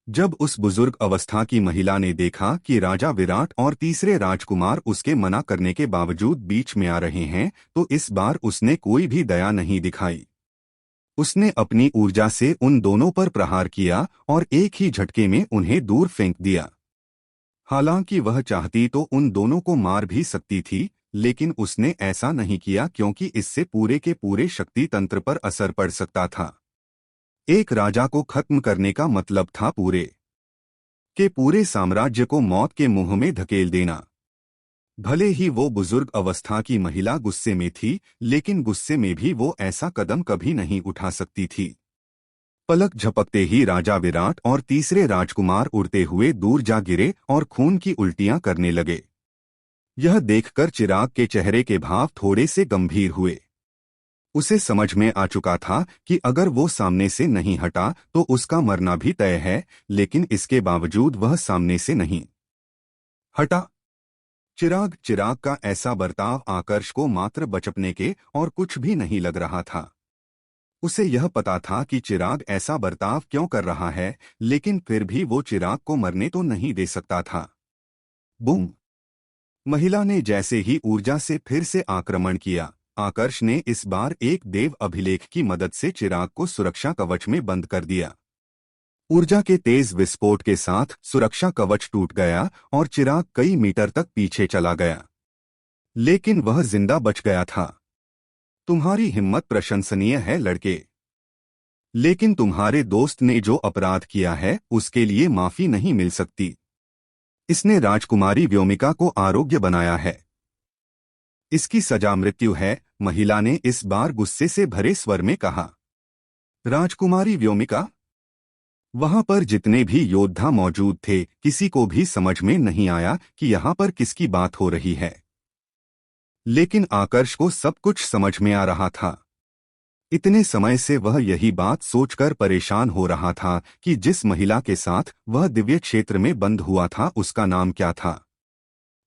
जब उस बुजुर्ग अवस्था की महिला ने देखा कि राजा विराट और तीसरे राजकुमार उसके मना करने के बावजूद बीच में आ रहे हैं, तो इस बार उसने कोई भी दया नहीं दिखाई। उसने अपनी ऊर्जा से उन दोनों पर प्रहार किया और एक ही झटके में उन्हें दूर फेंक दिया। हालांकि वह चाहती तो उन दोनों को मार भी सकती थी, लेकिन उसने ऐसा नहीं किया क्योंकि इससे पूरे के पूरे शक्ति तंत्र पर असर पड़ सकता था। एक राजा को खत्म करने का मतलब था पूरे के पूरे साम्राज्य को मौत के मुंह में धकेल देना। भले ही वो बुजुर्ग अवस्था की महिला गुस्से में थी, लेकिन गुस्से में भी वो ऐसा कदम कभी नहीं उठा सकती थी। पलक झपकते ही राजा विराट और तीसरे राजकुमार उड़ते हुए दूर जा गिरे और खून की उल्टियां करने लगे। यह देखकर चिराग के चेहरे के भाव थोड़े से गंभीर हुए। उसे समझ में आ चुका था कि अगर वो सामने से नहीं हटा तो उसका मरना भी तय है, लेकिन इसके बावजूद वह सामने से नहीं हटा। चिराग का ऐसा बर्ताव आकर्ष को मात्र बचपने के और कुछ भी नहीं लग रहा था। उसे यह पता था कि चिराग ऐसा बर्ताव क्यों कर रहा है, लेकिन फिर भी वो चिराग को मरने तो नहीं दे सकता था। बूम! महिला ने जैसे ही ऊर्जा से फिर से आक्रमण किया, आकर्ष ने इस बार एक देव अभिलेख की मदद से चिराग को सुरक्षा कवच में बंद कर दिया। ऊर्जा के तेज विस्फोट के साथ सुरक्षा कवच टूट गया और चिराग कई मीटर तक पीछे चला गया, लेकिन वह जिंदा बच गया था। तुम्हारी हिम्मत प्रशंसनीय है लड़के, लेकिन तुम्हारे दोस्त ने जो अपराध किया है उसके लिए माफी नहीं मिल सकती। इसने राजकुमारी व्योमिका को आरोग्य बनाया है, इसकी सजा मृत्यु है, महिला ने इस बार गुस्से से भरे स्वर में कहा। राजकुमारी व्योमिका? वहां पर जितने भी योद्धा मौजूद थे, किसी को भी समझ में नहीं आया कि यहाँ पर किसकी बात हो रही है, लेकिन आकर्ष को सब कुछ समझ में आ रहा था। इतने समय से वह यही बात सोचकर परेशान हो रहा था कि जिस महिला के साथ वह दिव्य क्षेत्र में बंद हुआ था उसका नाम क्या था।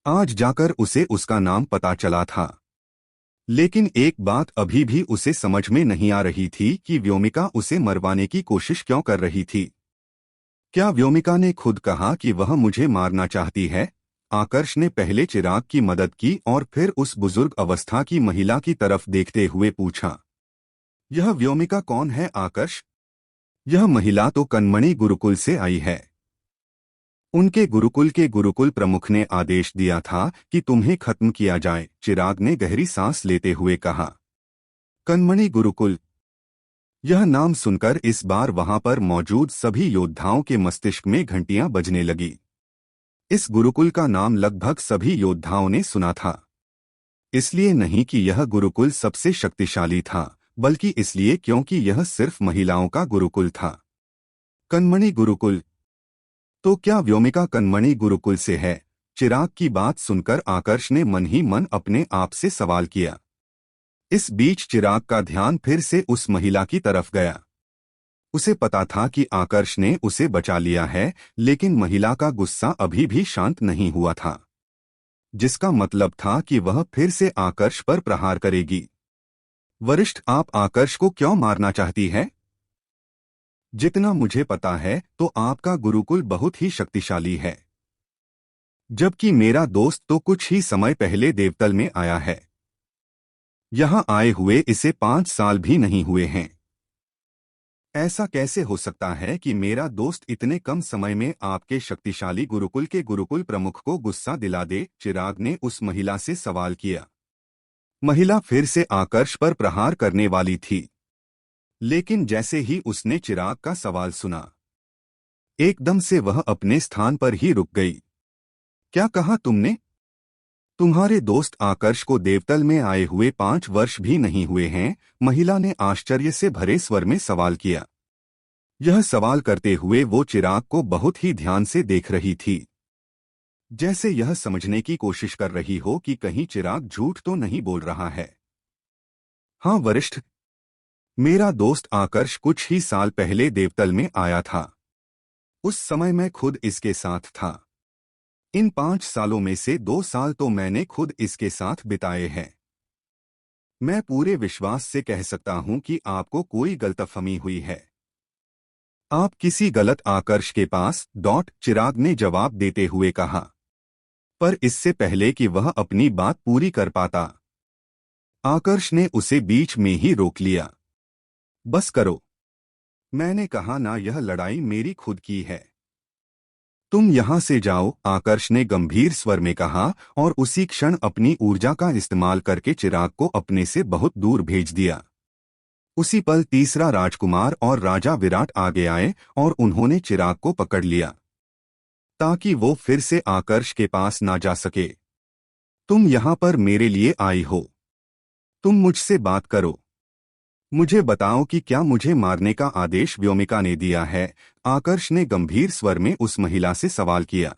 आज जाकर उसे उसका नाम पता चला था, लेकिन एक बात अभी भी उसे समझ में नहीं आ रही थी कि व्योमिका उसे मरवाने की कोशिश क्यों कर रही थी। क्या व्योमिका ने खुद कहा कि वह मुझे मारना चाहती है? आकर्ष ने पहले चिराग की मदद की और फिर उस बुजुर्ग अवस्था की महिला की तरफ देखते हुए पूछा, यह व्योमिका कौन है आकर्ष? यह महिला तो कनमणि गुरुकुल से आई है। उनके गुरुकुल के गुरुकुल प्रमुख ने आदेश दिया था कि तुम्हें खत्म किया जाए, चिराग ने गहरी सांस लेते हुए कहा। कनमणि गुरुकुल? यह नाम सुनकर इस बार वहां पर मौजूद सभी योद्धाओं के मस्तिष्क में घंटियां बजने लगी। इस गुरुकुल का नाम लगभग सभी योद्धाओं ने सुना था, इसलिए नहीं कि यह गुरुकुल सबसे शक्तिशाली था, बल्कि इसलिए क्योंकि यह सिर्फ महिलाओं का गुरुकुल था। कनमणि गुरुकुल? तो क्या व्योमिका कनमणि गुरुकुल से है? चिराग की बात सुनकर आकर्ष ने मन ही मन अपने आप से सवाल किया। इस बीच चिराग का ध्यान फिर से उस महिला की तरफ गया। उसे पता था कि आकर्ष ने उसे बचा लिया है, लेकिन महिला का गुस्सा अभी भी शांत नहीं हुआ था, जिसका मतलब था कि वह फिर से आकर्ष पर प्रहार करेगी। वरिष्ठ, आप आकर्ष को क्यों मारना चाहती है? जितना मुझे पता है तो आपका गुरुकुल बहुत ही शक्तिशाली है, जबकि मेरा दोस्त तो कुछ ही समय पहले देवतल में आया है। यहां आए हुए इसे 5 साल भी नहीं हुए हैं। ऐसा कैसे हो सकता है कि मेरा दोस्त इतने कम समय में आपके शक्तिशाली गुरुकुल के गुरुकुल प्रमुख को गुस्सा दिला दे? चिराग ने उस महिला से सवाल किया। महिला फिर से आकर्ष पर प्रहार करने वाली थी, लेकिन जैसे ही उसने चिराग का सवाल सुना, एकदम से वह अपने स्थान पर ही रुक गई। क्या कहा तुमने? तुम्हारे दोस्त आकर्ष को देवतल में आए हुए 5 वर्ष भी नहीं हुए हैं? महिला ने आश्चर्य से भरे स्वर में सवाल किया। यह सवाल करते हुए वो चिराग को बहुत ही ध्यान से देख रही थी, जैसे यह समझने की कोशिश कर रही हो कि कहीं चिराग झूठ तो नहीं बोल रहा है। हाँ वरिष्ठ, मेरा दोस्त आकर्ष कुछ ही साल पहले देवतल में आया था। उस समय मैं खुद इसके साथ था। इन 5 सालों में से 2 साल तो मैंने खुद इसके साथ बिताए हैं। मैं पूरे विश्वास से कह सकता हूं कि आपको कोई गलतफहमी हुई है। आप किसी गलत आकर्ष के पास चिराग ने जवाब देते हुए कहा। पर इससे पहले कि वह अपनी बात पूरी कर पाता, आकर्ष ने उसे बीच में ही रोक लिया। बस करो, मैंने कहा ना, यह लड़ाई मेरी खुद की है। तुम यहां से जाओ, आकर्ष ने गंभीर स्वर में कहा और उसी क्षण अपनी ऊर्जा का इस्तेमाल करके चिराग को अपने से बहुत दूर भेज दिया। उसी पल तीसरा राजकुमार और राजा विराट आगे आए और उन्होंने चिराग को पकड़ लिया ताकि वो फिर से आकर्ष के पास ना जा सके। तुम यहां पर मेरे लिए आई हो, तुम मुझसे बात करो। मुझे बताओ कि क्या मुझे मारने का आदेश व्योमिका ने दिया है? आकर्ष ने गंभीर स्वर में उस महिला से सवाल किया।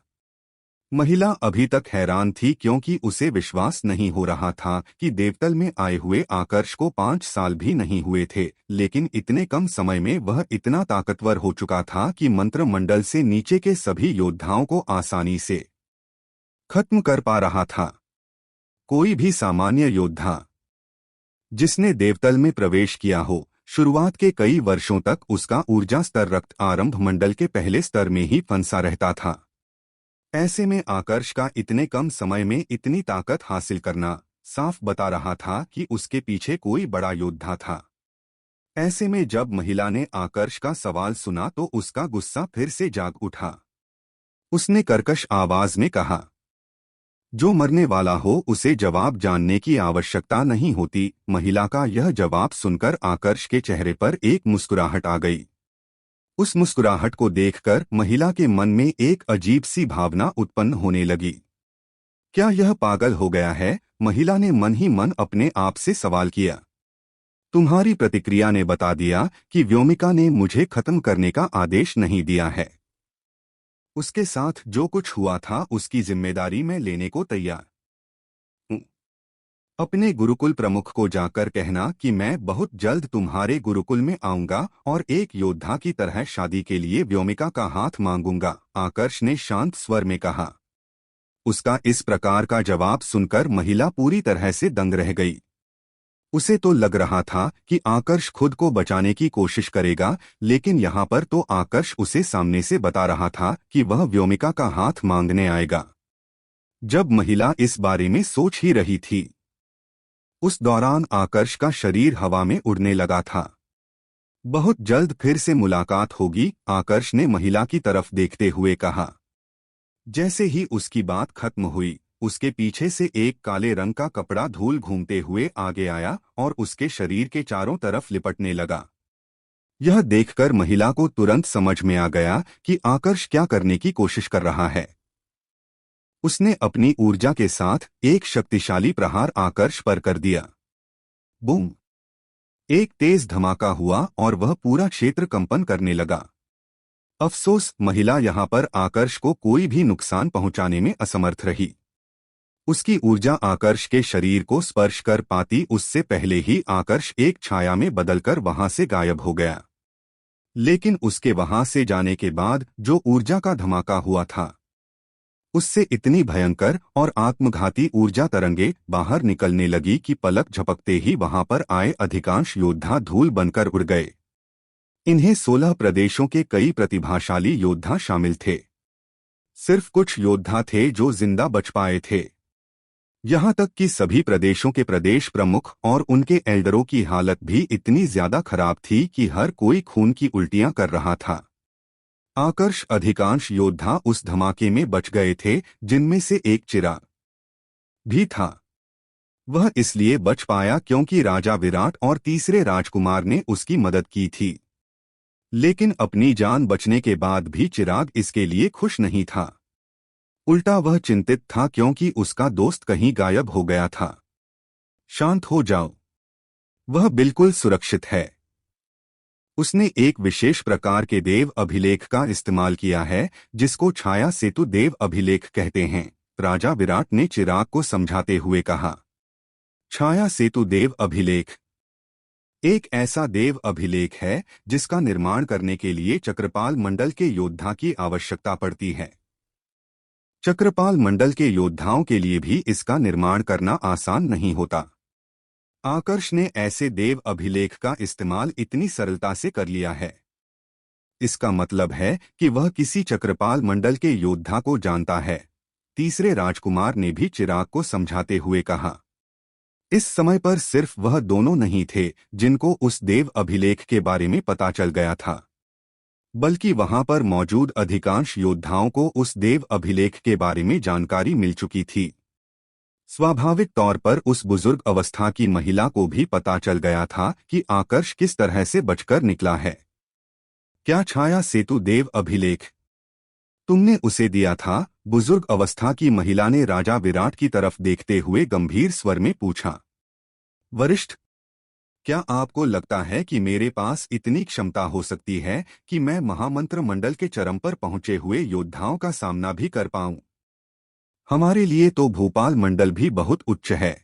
महिला अभी तक हैरान थी क्योंकि उसे विश्वास नहीं हो रहा था कि देवतल में आए हुए आकर्ष को 5 साल भी नहीं हुए थे, लेकिन इतने कम समय में वह इतना ताकतवर हो चुका था कि मंत्रमंडल से नीचे के सभी योद्धाओं को आसानी से खत्म कर पा रहा था। कोई भी सामान्य योद्धा जिसने देवतल में प्रवेश किया हो, शुरुआत के कई वर्षों तक उसका ऊर्जा स्तर रक्त आरंभ मंडल के पहले स्तर में ही फंसा रहता था। ऐसे में आकर्ष का इतने कम समय में इतनी ताकत हासिल करना साफ बता रहा था कि उसके पीछे कोई बड़ा योद्धा था। ऐसे में जब महिला ने आकर्ष का सवाल सुना तो उसका गुस्सा फिर से जाग उठा। उसने कर्कश आवाज में कहा, जो मरने वाला हो उसे जवाब जानने की आवश्यकता नहीं होती। महिला का यह जवाब सुनकर आकर्ष के चेहरे पर एक मुस्कुराहट आ गई। उस मुस्कुराहट को देखकर महिला के मन में एक अजीब सी भावना उत्पन्न होने लगी। क्या यह पागल हो गया है? महिला ने मन ही मन अपने आप से सवाल किया। तुम्हारी प्रतिक्रिया ने बता दिया कि व्योमिका ने मुझे खत्म करने का आदेश नहीं दिया है। उसके साथ जो कुछ हुआ था उसकी जिम्मेदारी मैं लेने को तैयार हूं। अपने गुरुकुल प्रमुख को जाकर कहना कि मैं बहुत जल्द तुम्हारे गुरुकुल में आऊंगा और एक योद्धा की तरह शादी के लिए व्योमिका का हाथ मांगूंगा, आकर्ष ने शांत स्वर में कहा। उसका इस प्रकार का जवाब सुनकर महिला पूरी तरह से दंग रह गई। उसे तो लग रहा था कि आकर्ष खुद को बचाने की कोशिश करेगा, लेकिन यहाँ पर तो आकर्ष उसे सामने से बता रहा था कि वह व्योमिका का हाथ मांगने आएगा। जब महिला इस बारे में सोच ही रही थी, उस दौरान आकर्ष का शरीर हवा में उड़ने लगा था। बहुत जल्द फिर से मुलाकात होगी, आकर्ष ने महिला की तरफ देखते हुए कहा। जैसे ही उसकी बात खत्म हुई, उसके पीछे से एक काले रंग का कपड़ा धूल घूमते हुए आगे आया और उसके शरीर के चारों तरफ लिपटने लगा। यह देखकर महिला को तुरंत समझ में आ गया कि आकर्ष क्या करने की कोशिश कर रहा है। उसने अपनी ऊर्जा के साथ एक शक्तिशाली प्रहार आकर्ष पर कर दिया। बूम! एक तेज धमाका हुआ और वह पूरा क्षेत्र कंपन करने लगा। अफसोस, महिला यहां पर आकर्ष को कोई भी नुकसान पहुंचाने में असमर्थ रही। उसकी ऊर्जा आकर्ष के शरीर को स्पर्श कर पाती उससे पहले ही आकर्ष एक छाया में बदलकर वहां से गायब हो गया। लेकिन उसके वहां से जाने के बाद जो ऊर्जा का धमाका हुआ था, उससे इतनी भयंकर और आत्मघाती ऊर्जा तरंगे बाहर निकलने लगी कि पलक झपकते ही वहां पर आए अधिकांश योद्धा धूल बनकर उड़ गए। इन्हें 16 प्रदेशों के कई प्रतिभाशाली योद्धा शामिल थे। सिर्फ कुछ योद्धा थे जो जिंदा बच पाए थे। यहाँ तक कि सभी प्रदेशों के प्रदेश प्रमुख और उनके एल्डरों की हालत भी इतनी ज्यादा खराब थी कि हर कोई खून की उल्टियां कर रहा था। आकर्ष अधिकांश योद्धा उस धमाके में बच गए थे, जिनमें से एक चिराग भी था। वह इसलिए बच पाया क्योंकि राजा विराट और तीसरे राजकुमार ने उसकी मदद की थी। लेकिन अपनी जान बचने के बाद भी चिराग इसके लिए खुश नहीं था। उल्टा वह चिंतित था क्योंकि उसका दोस्त कहीं गायब हो गया था। शांत हो जाओ, वह बिल्कुल सुरक्षित है। उसने एक विशेष प्रकार के देव अभिलेख का इस्तेमाल किया है जिसको छाया सेतु देव अभिलेख कहते हैं, राजा विराट ने चिराग को समझाते हुए कहा। छाया सेतु देव अभिलेख एक ऐसा देव अभिलेख है जिसका निर्माण करने के लिए चक्रपाल मंडल के योद्धा की आवश्यकता पड़ती है। चक्रपाल मंडल के योद्धाओं के लिए भी इसका निर्माण करना आसान नहीं होता। आकर्ष ने ऐसे देव अभिलेख का इस्तेमाल इतनी सरलता से कर लिया है। इसका मतलब है कि वह किसी चक्रपाल मंडल के योद्धा को जानता है, तीसरे राजकुमार ने भी चिराग को समझाते हुए कहा। इस समय पर सिर्फ वह दोनों नहीं थे जिनको उस देव अभिलेख के बारे में पता चल गया था, बल्कि वहां पर मौजूद अधिकांश योद्धाओं को उस देव अभिलेख के बारे में जानकारी मिल चुकी थी। स्वाभाविक तौर पर उस बुजुर्ग अवस्था की महिला को भी पता चल गया था कि आकर्ष किस तरह से बचकर निकला है। क्या छाया सेतु देव अभिलेख तुमने उसे दिया था? बुजुर्ग अवस्था की महिला ने राजा विराट की तरफ देखते हुए गंभीर स्वर में पूछा। वरिष्ठ, क्या आपको लगता है कि मेरे पास इतनी क्षमता हो सकती है कि मैं महामंत्र मंडल के चरम पर पहुंचे हुए योद्धाओं का सामना भी कर पाऊं? हमारे लिए तो भोपाल मंडल भी बहुत उच्च है।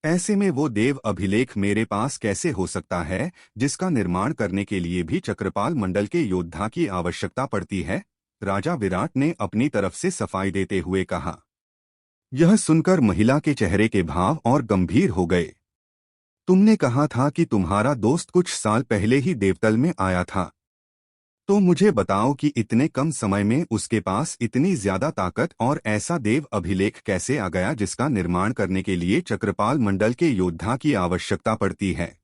ऐसे में वो देव अभिलेख मेरे पास कैसे हो सकता है जिसका निर्माण करने के लिए भी चक्रपाल मंडल के योद्धा की आवश्यकता पड़ती है? राजा विराट ने अपनी तरफ से सफाई देते हुए कहा। यह सुनकर महिला के चेहरे के भाव और गंभीर हो गए। तुमने कहा था कि तुम्हारा दोस्त कुछ साल पहले ही देवतल में आया था, तो मुझे बताओ कि इतने कम समय में उसके पास इतनी ज्यादा ताकत और ऐसा देव अभिलेख कैसे आ गया जिसका निर्माण करने के लिए चक्रपाल मंडल के योद्धा की आवश्यकता पड़ती है?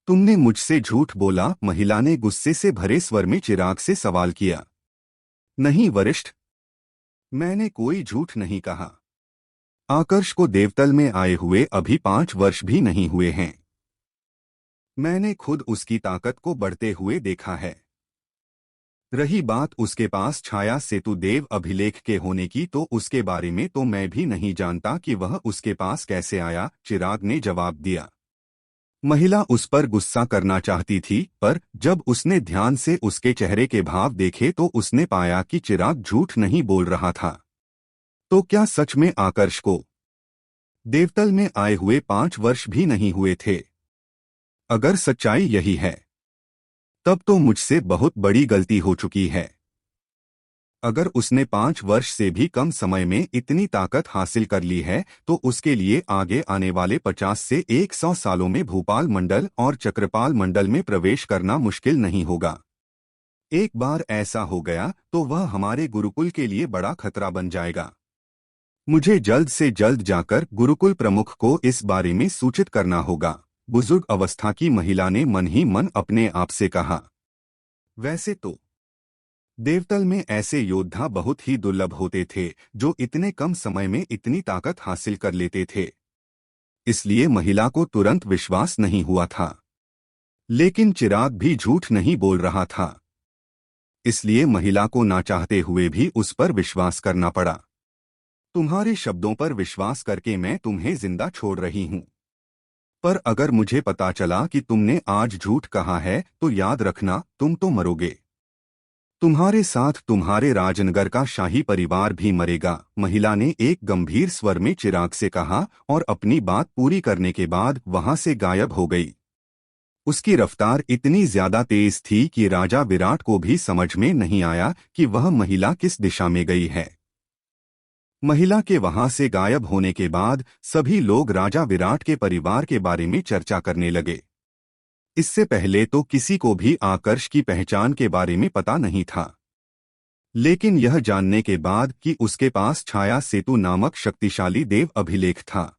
तुमने मुझसे झूठ बोला, महिला ने गुस्से से भरे स्वर में चिराग से सवाल किया। नहीं वरिष्ठ, मैंने कोई झूठ नहीं कहा। आकर्ष को देवतल में आए हुए अभी 5 वर्ष भी नहीं हुए हैं। मैंने खुद उसकी ताकत को बढ़ते हुए देखा है। रही बात उसके पास छाया सेतु देव अभिलेख के होने की, तो उसके बारे में तो मैं भी नहीं जानता कि वह उसके पास कैसे आया, चिराग ने जवाब दिया। महिला उस पर गुस्सा करना चाहती थी, पर जब उसने ध्यान से उसके चेहरे के भाव देखे तो उसने पाया कि चिराग झूठ नहीं बोल रहा था। तो क्या सच में आकर्ष को देवतल में आए हुए 5 वर्ष भी नहीं हुए थे? अगर सच्चाई यही है तब तो मुझसे बहुत बड़ी गलती हो चुकी है। अगर उसने 5 वर्ष से भी कम समय में इतनी ताकत हासिल कर ली है तो उसके लिए आगे आने वाले 50 से 100 सालों में भोपाल मंडल और चक्रपाल मंडल में प्रवेश करना मुश्किल नहीं होगा। एक बार ऐसा हो गया तो वह हमारे गुरुकुल के लिए बड़ा खतरा बन जाएगा। मुझे जल्द से जल्द जाकर गुरुकुल प्रमुख को इस बारे में सूचित करना होगा, बुजुर्ग अवस्था की महिला ने मन ही मन अपने आप से कहा। वैसे तो देवतल में ऐसे योद्धा बहुत ही दुर्लभ होते थे जो इतने कम समय में इतनी ताकत हासिल कर लेते थे, इसलिए महिला को तुरंत विश्वास नहीं हुआ था। लेकिन चिराग भी झूठ नहीं बोल रहा था, इसलिए महिला को ना चाहते हुए भी उस पर विश्वास करना पड़ा। तुम्हारे शब्दों पर विश्वास करके मैं तुम्हें जिंदा छोड़ रही हूं, पर अगर मुझे पता चला कि तुमने आज झूठ कहा है तो याद रखना, तुम तो मरोगे। तुम्हारे साथ तुम्हारे राजनगर का शाही परिवार भी मरेगा, महिला ने एक गंभीर स्वर में चिराग से कहा और अपनी बात पूरी करने के बाद वहां से गायब हो गई। उसकी रफ्तार इतनी ज्यादा तेज थी कि राजा विराट को भी समझ में नहीं आया कि वह महिला किस दिशा में गई है। महिला के वहां से गायब होने के बाद सभी लोग राजा विराट के परिवार के बारे में चर्चा करने लगे। इससे पहले तो किसी को भी आकर्ष की पहचान के बारे में पता नहीं था, लेकिन यह जानने के बाद कि उसके पास छाया सेतु नामक शक्तिशाली देव अभिलेख था,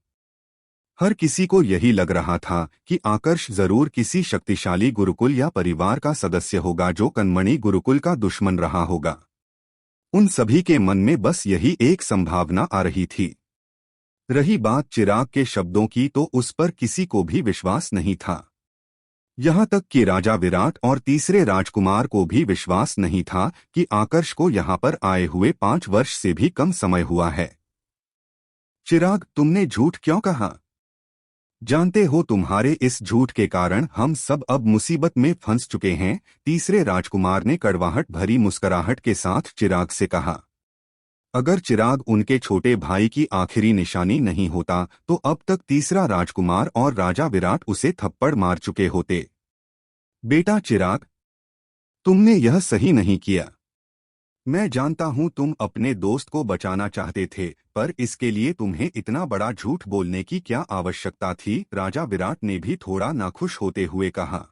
हर किसी को यही लग रहा था कि आकर्ष जरूर किसी शक्तिशाली गुरुकुल या परिवार का सदस्य होगा जो कनमणि गुरुकुल का दुश्मन रहा होगा। उन सभी के मन में बस यही एक संभावना आ रही थी। रही बात चिराग के शब्दों की, तो उस पर किसी को भी विश्वास नहीं था। यहाँ तक कि राजा विराट और तीसरे राजकुमार को भी विश्वास नहीं था कि आकर्ष को यहाँ पर आए हुए 5 वर्ष से भी कम समय हुआ है। चिराग, तुमने झूठ क्यों कहा? जानते हो, तुम्हारे इस झूठ के कारण हम सब अब मुसीबत में फंस चुके हैं। तीसरे राजकुमार ने कड़वाहट भरी मुस्कुराहट के साथ चिराग से कहा। अगर चिराग उनके छोटे भाई की आखिरी निशानी नहीं होता, तो अब तक तीसरा राजकुमार और राजा विराट उसे थप्पड़ मार चुके होते। बेटा चिराग, तुमने यह सही नहीं किया। मैं जानता हूं तुम अपने दोस्त को बचाना चाहते थे, पर इसके लिए तुम्हें इतना बड़ा झूठ बोलने की क्या आवश्यकता थी? राजा विराट ने भी थोड़ा नाखुश होते हुए कहा।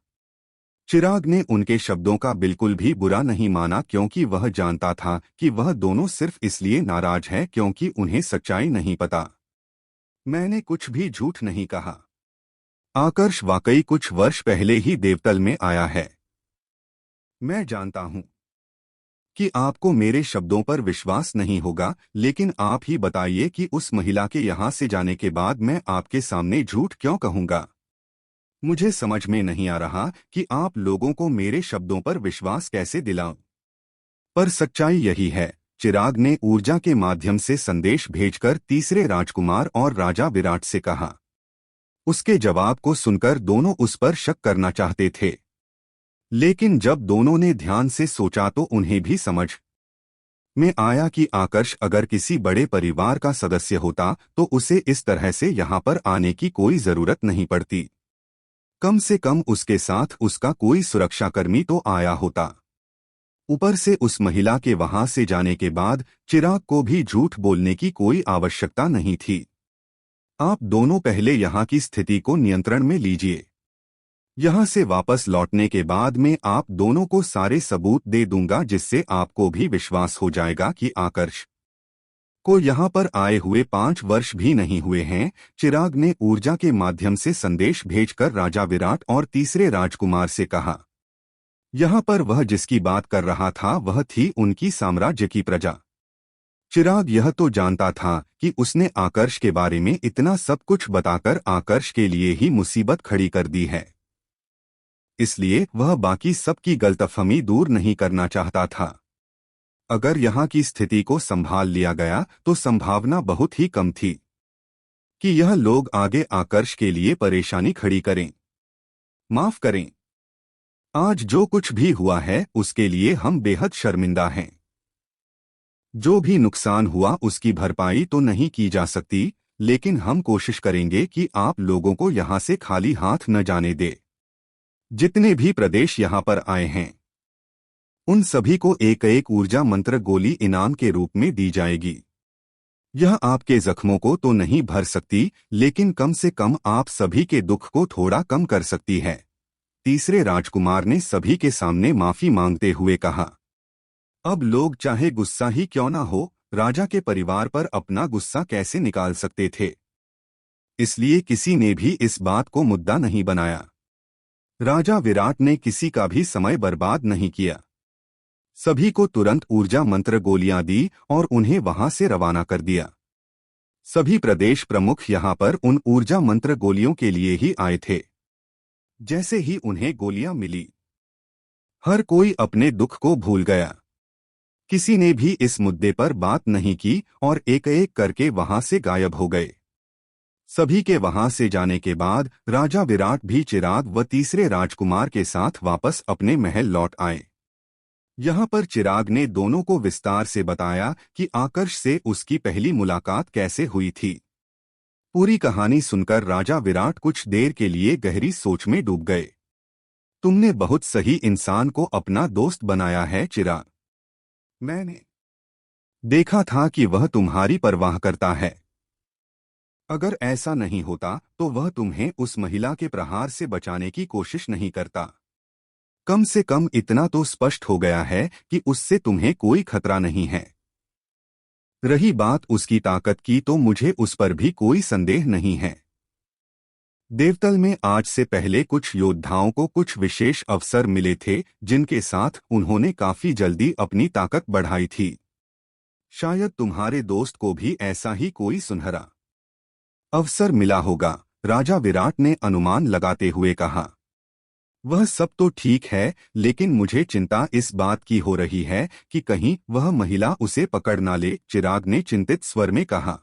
चिराग ने उनके शब्दों का बिल्कुल भी बुरा नहीं माना, क्योंकि वह जानता था कि वह दोनों सिर्फ इसलिए नाराज है क्योंकि उन्हें सच्चाई नहीं पता। मैंने कुछ भी झूठ नहीं कहा। आकर्ष वाकई कुछ वर्ष पहले ही देवतल में आया है। मैं जानता हूं कि आपको मेरे शब्दों पर विश्वास नहीं होगा, लेकिन आप ही बताइए कि उस महिला के यहाँ से जाने के बाद मैं आपके सामने झूठ क्यों कहूंगा? मुझे समझ में नहीं आ रहा कि आप लोगों को मेरे शब्दों पर विश्वास कैसे दिलाऊं। पर सच्चाई यही है। चिराग ने ऊर्जा के माध्यम से संदेश भेजकर तीसरे राजकुमार और राजा विराट से कहा। उसके जवाब को सुनकर दोनों उस पर शक करना चाहते थे, लेकिन जब दोनों ने ध्यान से सोचा तो उन्हें भी समझ में आया कि आकर्ष अगर किसी बड़े परिवार का सदस्य होता तो उसे इस तरह से यहाँ पर आने की कोई जरूरत नहीं पड़ती। कम से कम उसके साथ उसका कोई सुरक्षाकर्मी तो आया होता। ऊपर से उस महिला के वहां से जाने के बाद चिराग को भी झूठ बोलने की कोई आवश्यकता नहीं थी। आप दोनों पहले यहाँ की स्थिति को नियंत्रण में लीजिए। यहाँ से वापस लौटने के बाद मैं आप दोनों को सारे सबूत दे दूंगा, जिससे आपको भी विश्वास हो जाएगा कि आकर्ष को यहाँ पर आए हुए 5 वर्ष भी नहीं हुए हैं। चिराग ने ऊर्जा के माध्यम से संदेश भेजकर राजा विराट और तीसरे राजकुमार से कहा। यहाँ पर वह जिसकी बात कर रहा था वह थी उनकी साम्राज्य की प्रजा। चिराग यह तो जानता था कि उसने आकर्ष के बारे में इतना सब कुछ बताकर आकर्ष के लिए ही मुसीबत खड़ी कर दी है, इसलिए वह बाकी सबकी गलतफहमी दूर नहीं करना चाहता था। अगर यहाँ की स्थिति को संभाल लिया गया तो संभावना बहुत ही कम थी कि यह लोग आगे आकर्ष के लिए परेशानी खड़ी करें। माफ करें, आज जो कुछ भी हुआ है उसके लिए हम बेहद शर्मिंदा हैं। जो भी नुकसान हुआ उसकी भरपाई तो नहीं की जा सकती, लेकिन हम कोशिश करेंगे कि आप लोगों को यहाँ से खाली हाथ न जाने दे। जितने भी प्रदेश यहाँ पर आए हैं उन सभी को एक एक ऊर्जा मंत्र गोली इनाम के रूप में दी जाएगी। यह आपके जख्मों को तो नहीं भर सकती, लेकिन कम से कम आप सभी के दुख को थोड़ा कम कर सकती है। तीसरे राजकुमार ने सभी के सामने माफी मांगते हुए कहा। अब लोग चाहे गुस्सा ही क्यों ना हो, राजा के परिवार पर अपना गुस्सा कैसे निकाल सकते थे, इसलिए किसी ने भी इस बात को मुद्दा नहीं बनाया। राजा विराट ने किसी का भी समय बर्बाद नहीं किया। सभी को तुरंत ऊर्जा मंत्र गोलियां दी और उन्हें वहां से रवाना कर दिया। सभी प्रदेश प्रमुख यहां पर उन ऊर्जा मंत्र गोलियों के लिए ही आए थे। जैसे ही उन्हें गोलियां मिली, हर कोई अपने दुख को भूल गया। किसी ने भी इस मुद्दे पर बात नहीं की और एक एक करके वहां से गायब हो गए। सभी के वहां से जाने के बाद राजा विराट भी चिराग व तीसरे राजकुमार के साथ वापस अपने महल लौट आए। यहाँ पर चिराग ने दोनों को विस्तार से बताया कि आकर्ष से उसकी पहली मुलाकात कैसे हुई थी। पूरी कहानी सुनकर राजा विराट कुछ देर के लिए गहरी सोच में डूब गए। तुमने बहुत सही इंसान को अपना दोस्त बनाया है चिराग। मैंने देखा था कि वह तुम्हारी परवाह करता है। अगर ऐसा नहीं होता तो वह तुम्हें उस महिला के प्रहार से बचाने की कोशिश नहीं करता। कम से कम इतना तो स्पष्ट हो गया है कि उससे तुम्हें कोई खतरा नहीं है। रही बात उसकी ताकत की, तो मुझे उस पर भी कोई संदेह नहीं है। देवतल में आज से पहले कुछ योद्धाओं को कुछ विशेष अवसर मिले थे, जिनके साथ उन्होंने काफी जल्दी अपनी ताकत बढ़ाई थी। शायद तुम्हारे दोस्त को भी ऐसा ही कोई सुनहरा अवसर मिला होगा, राजा विराट ने अनुमान लगाते हुए कहा। वह सब तो ठीक है, लेकिन मुझे चिंता इस बात की हो रही है कि कहीं वह महिला उसे पकड़ ना ले, चिराग ने चिंतित स्वर में कहा।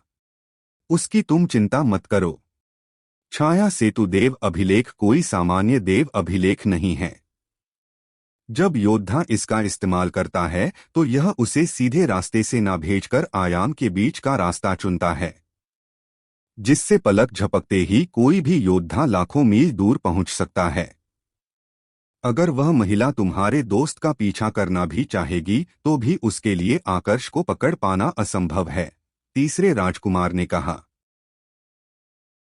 उसकी तुम चिंता मत करो। छाया सेतु देव अभिलेख कोई सामान्य देव अभिलेख नहीं है। जब योद्धा इसका इस्तेमाल करता है तो यह उसे सीधे रास्ते से ना भेजकर आयाम के बीच का रास्ता चुनता है, जिससे पलक झपकते ही कोई भी योद्धा लाखों मील दूर पहुंच सकता है। अगर वह महिला तुम्हारे दोस्त का पीछा करना भी चाहेगी तो भी उसके लिए आकर्ष को पकड़ पाना असंभव है, तीसरे राजकुमार ने कहा।